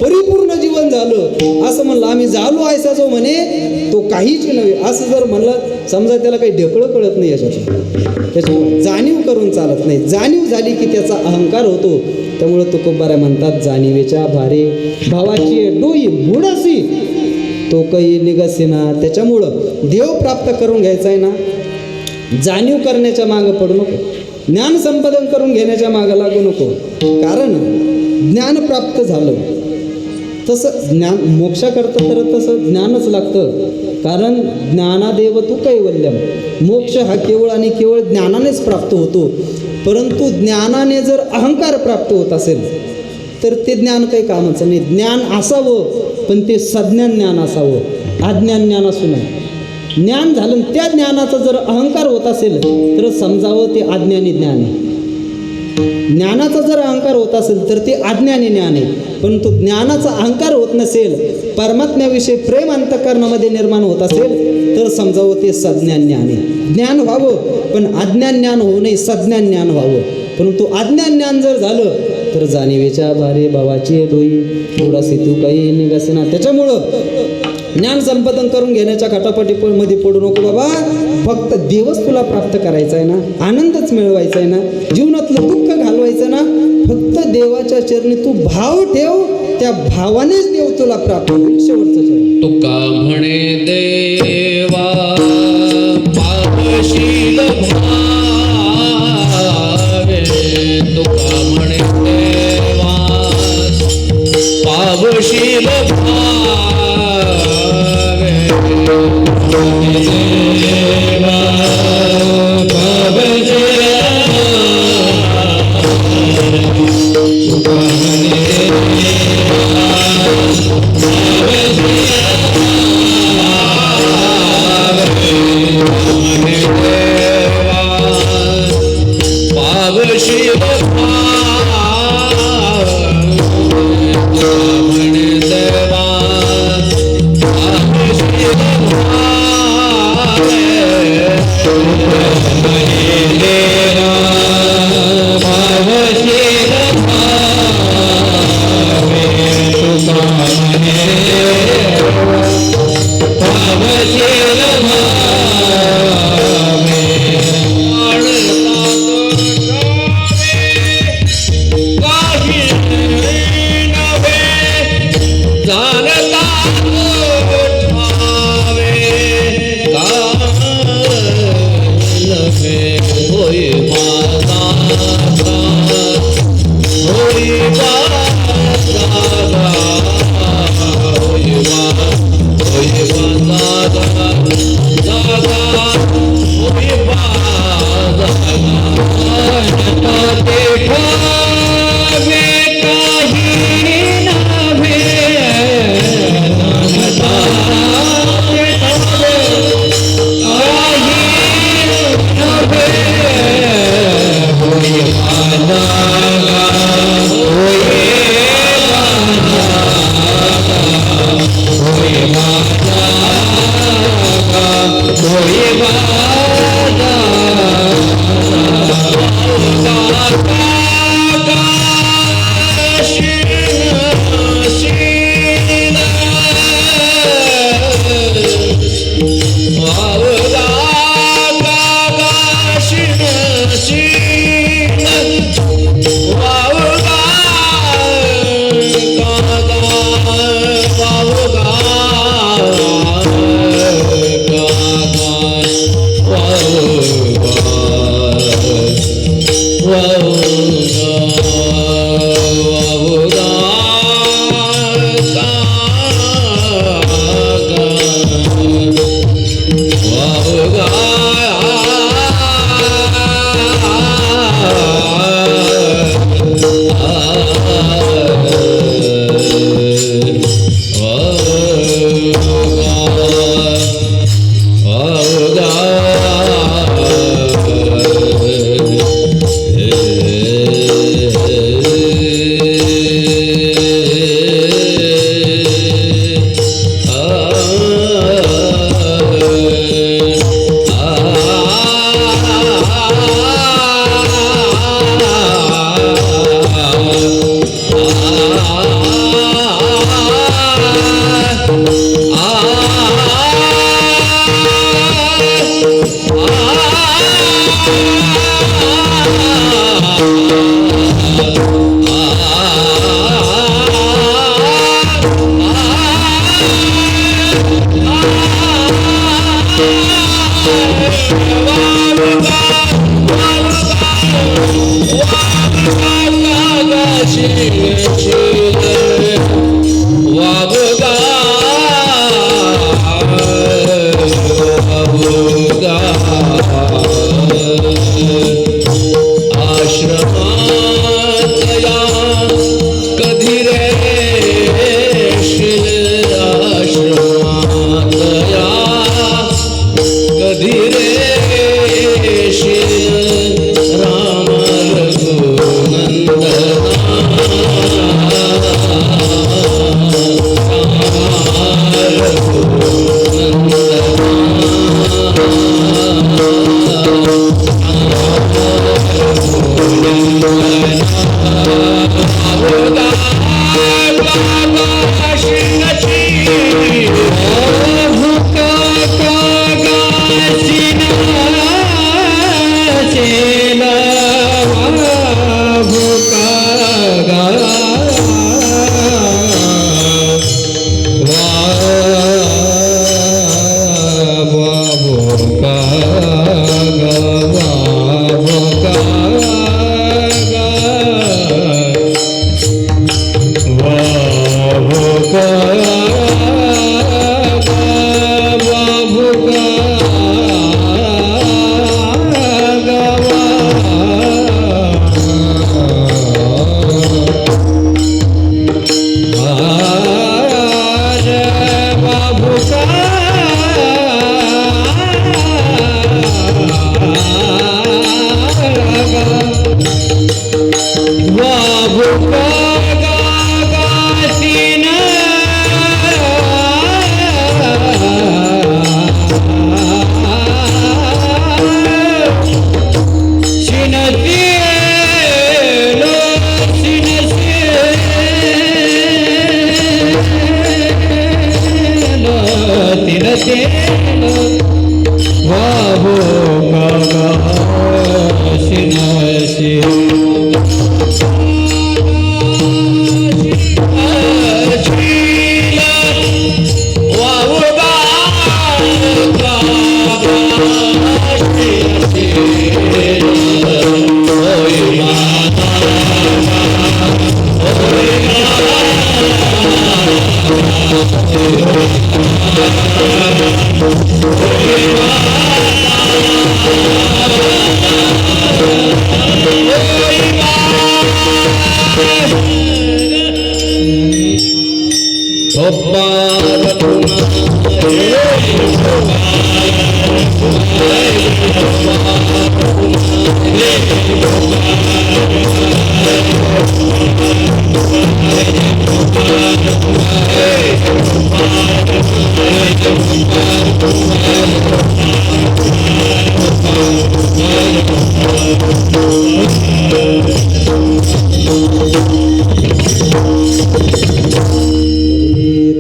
परिपूर्ण जीवन झालं असं म्हणलं, आम्ही झालो ऐसा जो म्हणे तो काहीच नव्हे असं जर म्हणलं समजा त्याला काही ढेकळं कळत नाही याच्यात. त्याच्यामुळे जाणीव करून चालत नाही. जाणीव झाली की त्याचा अहंकार होतो. त्यामुळं तुकोबाऱ्या म्हणतात जाणीवेच्या भारे भावाची डोई बुडासी तो काही निगसेना. त्याच्यामुळं देव प्राप्त करून घ्यायचा आहे ना, जाणीव करण्याच्या मागं पडू नको, ज्ञान संपादन करून घेण्याच्या मागं लागू नको. कारण ज्ञान प्राप्त झालं तसं ज्ञान मोक्षाकरता तर तसं ज्ञानच लागतं. कारण ज्ञानादेव तू कैवल्यम, मोक्ष हा केवळ आणि केवळ ज्ञानानेच प्राप्त होतो. परंतु ज्ञानाने जर अहंकार प्राप्त होत असेल तर ते ज्ञान काही कामाचं नाही. ज्ञान असावं पण ते सज्ञान ज्ञान असावं, अज्ञान ज्ञान असू नये. ज्ञान झालं त्या ज्ञानाचा जर अहंकार होत असेल तर समजावं ते अज्ञानी ज्ञान आहे. ज्ञानाचा जर अहंकार होत असेल तर ते अज्ञानी ज्ञान आहे. परंतु ज्ञानाचा अहंकार होत नसेल, परमात्म्याविषयी प्रेम अंतःकरणामध्ये निर्माण होत असेल तर समजावं ते सज्ञान ज्ञान आहे. ज्ञान व्हावं पण अज्ञान ज्ञान होऊ नये, सज्ञान ज्ञान व्हावं. परंतु अज्ञान ज्ञान जर झालं तर जाणीवेच्या भारे भावाची डोई थोडासे तू काही निघासेना. त्याच्यामुळं ज्ञान संपादन करून घेण्याच्या खटापटीमध्ये पडू नको बाबा. फक्त देवच तुला प्राप्त करायचा आहे ना, आनंदच मिळवायचा आहे ना, जीवनातलं दुःख घालवायचं ना, फक्त देवाच्या चरणी तू भाव ठेव, त्या भावानेच देव तुला प्राप्त होईल. शेवटचं चरण. तुका म्हणे देवा पावशील भावे, तुका म्हणे देवा पावशील भावे, देवा पावशील तुका म्हणे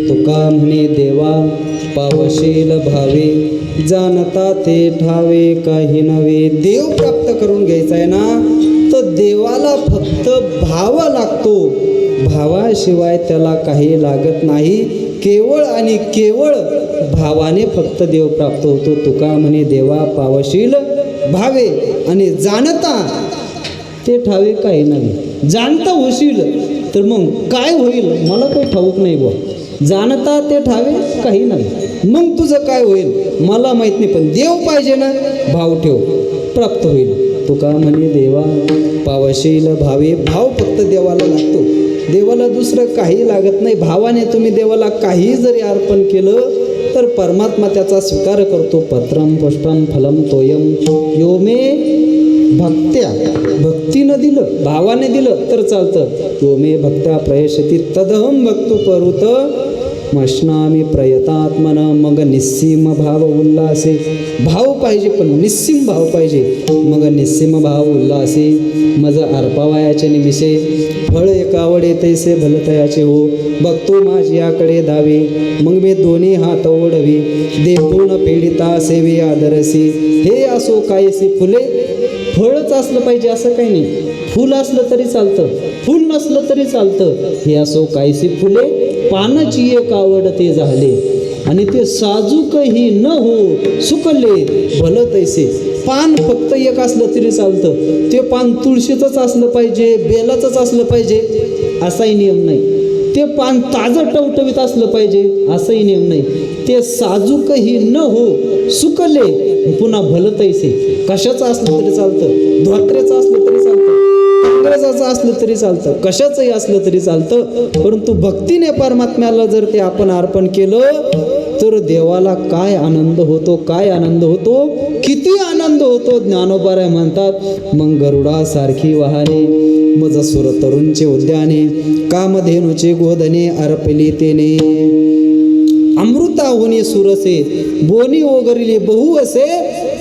तुका म्हणे देवा पावशील भावे, जाणता ते ठावे काही नव्हे. देव प्राप्त करून घ्यायचा आहे ना, तर देवाला फक्त भाव लागतो. भावाशिवाय त्याला काही लागत नाही. केवळ आणि केवळ भावाने फक्त देव प्राप्त होतो. तुका म्हणे देवा पावशील भावे आणि जाणता ते ठावे काही नाही. जाणता होशील तर मग काय होईल मला काही ठाऊक नाही बुवा. जाणता ते ठावे काही नाही, मग तुझं काय होईल मला माहीत नाही. पण देव पाहिजे ना, भाव ठेव, प्राप्त होईल. तुका म्हणे देवा पावशील भावे. भाव फक्त देवाला लागतो. देवाला दुसरं काही लागत नाही. भावाने तुम्ही देवाला काही जरी अर्पण केलं तर परमात्मा त्याचा स्वीकार करतो. पत्रम पुष्पम फलम तोयम यो मे भक्त्या. भक्तीनं दिलं, भावाने दिलं तर चालतं. यो मे भक्त्या प्रयशती तदहम भक्तो परुत मश्नामी प्रयतात्मन. मग निस्सीम भाव उल्हासे. भाव पाहिजे पण निस्सीम भाव पाहिजे. मग निस्सीम भाव उल्हासे मज अर्पावायाचे निमिषे. फळ एकावडे तैसे भलतयाचे हो. बघतो माझ्याकडे दावे, मग मी दोन्ही हात ओढवी. देवून पीडिता सेवे आदरसी. हे असो कायसी फुले. फळच असलं पाहिजे असं काही नाही. फूल असलं तरी चालतं, फूल नसलं तरी चालतं. हे असो कायसी फुले पानाची एक आवड ते झाले. आणि ते साजूकही न हो सुकले भलं तैसे. पान फक्त एक असलं तरी चालतं, ते पान तुळशीचंच असलं पाहिजे, बेलाचंच असलं पाहिजे असाही नियम नाही. ते पान ताजं टवटवीत असलं पाहिजे असाही नियम नाही. ते साजूकही न हो सुकले पुन्हा भलं तैसे. कशाचं असलं तरी चालतं, धोत्र्याचं असलं तरी चालतं, इंग्रजाचं असलं तरी चालतं, कशाचंही असलं तरी चालतं. परंतु भक्तीने परमात्म्याला जर ते आपण अर्पण केलं तर देवाला काय आनंद होतो, काय आनंद होतो, किती आनंद होतो. ज्ञानोबाराय म्हणतात, मग गरुडासारखी वाहने मज सुर तरुणचे उद्याने, कामधेनुचे गोधने अर्पली तेने. अमृता होणे सुरसे बोनी ओगरिले बहु असे,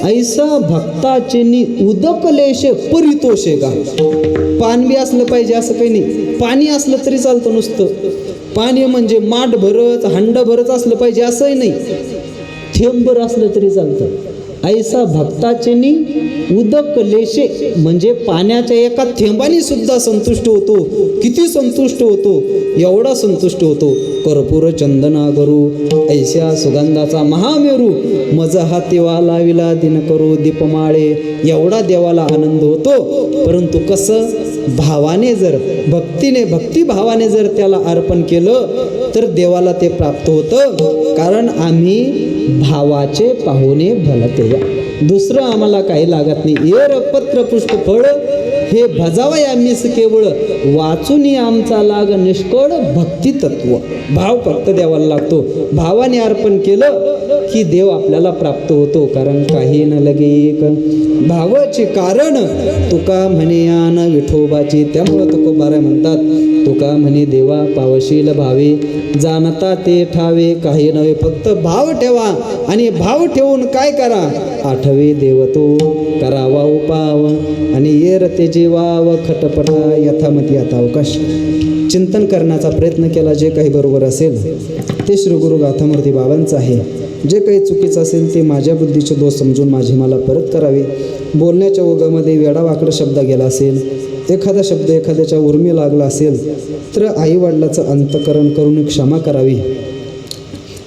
ऐसा भक्ताचे उदकलेशे परितोषे का. पान बी असलं पाहिजे असं काही नाही, पाणी असलं तरी चालतं. नुसतं पाणी म्हणजे माठ भरच हंड भरच असलं पाहिजे असंही नाही, थेंबर असलं तरी चालतं. ऐसा भक्ताचे उदक लेशे म्हणजे पाण्याच्या एका थेंबाने सुद्धा संतुष्ट होतो. किती संतुष्ट होतो, एवढा संतुष्ट होतो. कर्पूर चंदना गरू ऐशा सुगंधाचा महामेरू, मज हातीवा लाविला दिन करू दीपमाळे. एवढा देवाला आनंद होतो. परंतु कसं, भावाने जर भक्तीने भक्तिभावाने जर त्याला अर्पण केलं तर देवाला ते प्राप्त होतं. कारण आम्ही भावाचे पाहुणे भलते. दुसरं आम्हाला काही लागत नाही. येर पत्र पुष्प फळ हे भजावय आम्हीच केवळ, वाचूनी आमचा लाग निष्कळ भक्ती तत्व. भाव फक्त देवाला लागतो. भावाने अर्पण केलं की देव आपल्याला प्राप्त होतो. कारण काही न लगे एक भावाचे कारण तुका म्हणे आन विठोबाची. त्यामुळं तुकोबाराय म्हणतात, तुका म्हणे देवा पावशील भावे, जाणता ते ठावे काही नव्हे. फक्त भाव ठेवा आणि भाव ठेवून काय करा, आठवे देव तो करावा उपाव आणि येर ते जीवाव खटपटा यथामती आता अवकाश. चिंतन करण्याचा प्रयत्न केला, जे काही बरोबर असेल ते श्री गुरु गाथामूर्ती बाबांचं आहे. जे काही चुकीचं असेल ते माझ्या बुद्धीचे दोष समजून माझे मला परत करावे. बोलण्याच्या ओघामध्ये वेडावाकडा शब्द गेला असेल, एखादा शब्द एखाद्याच्या उर्मी लागला असेल तर आईवडिलाचं अंतकरण करून क्षमा करावी.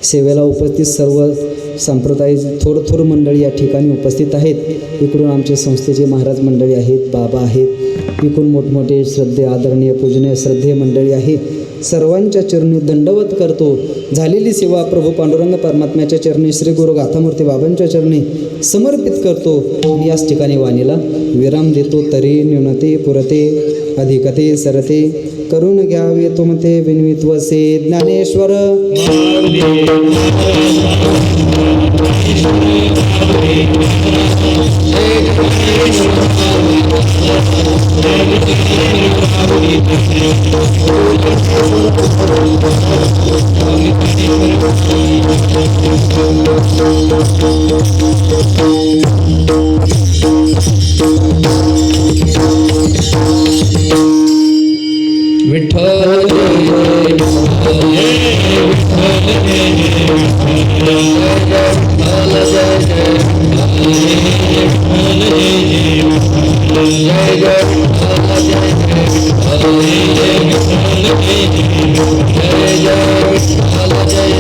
सेवेला उपस्थित सर्व संप्रदाय थोर मंडळी या ठिकाणी उपस्थित आहेत. इकडून आमचे संस्थेचे महाराज मंडळी आहेत, बाबा आहेत, इकडून मोठमोठे श्रद्धे आदरणीय पूजनीय श्रद्धेय मंडळी आहे. सर्वांच्या चरणी दंडवत करतो. झालेली सेवा प्रभू पांडुरंग परमात्म्याच्या चरणी श्री गुरु गाथामूर्ती बाबांच्या चरणी समर्पित करतो. आणि याच ठिकाणी वाणीला विराम देतो. तरी न्यूनते पुरते अधिकते सरते करून घ्यावे तुमते विनवित्वसे. ज्ञानेश्वर विठ्ठल जय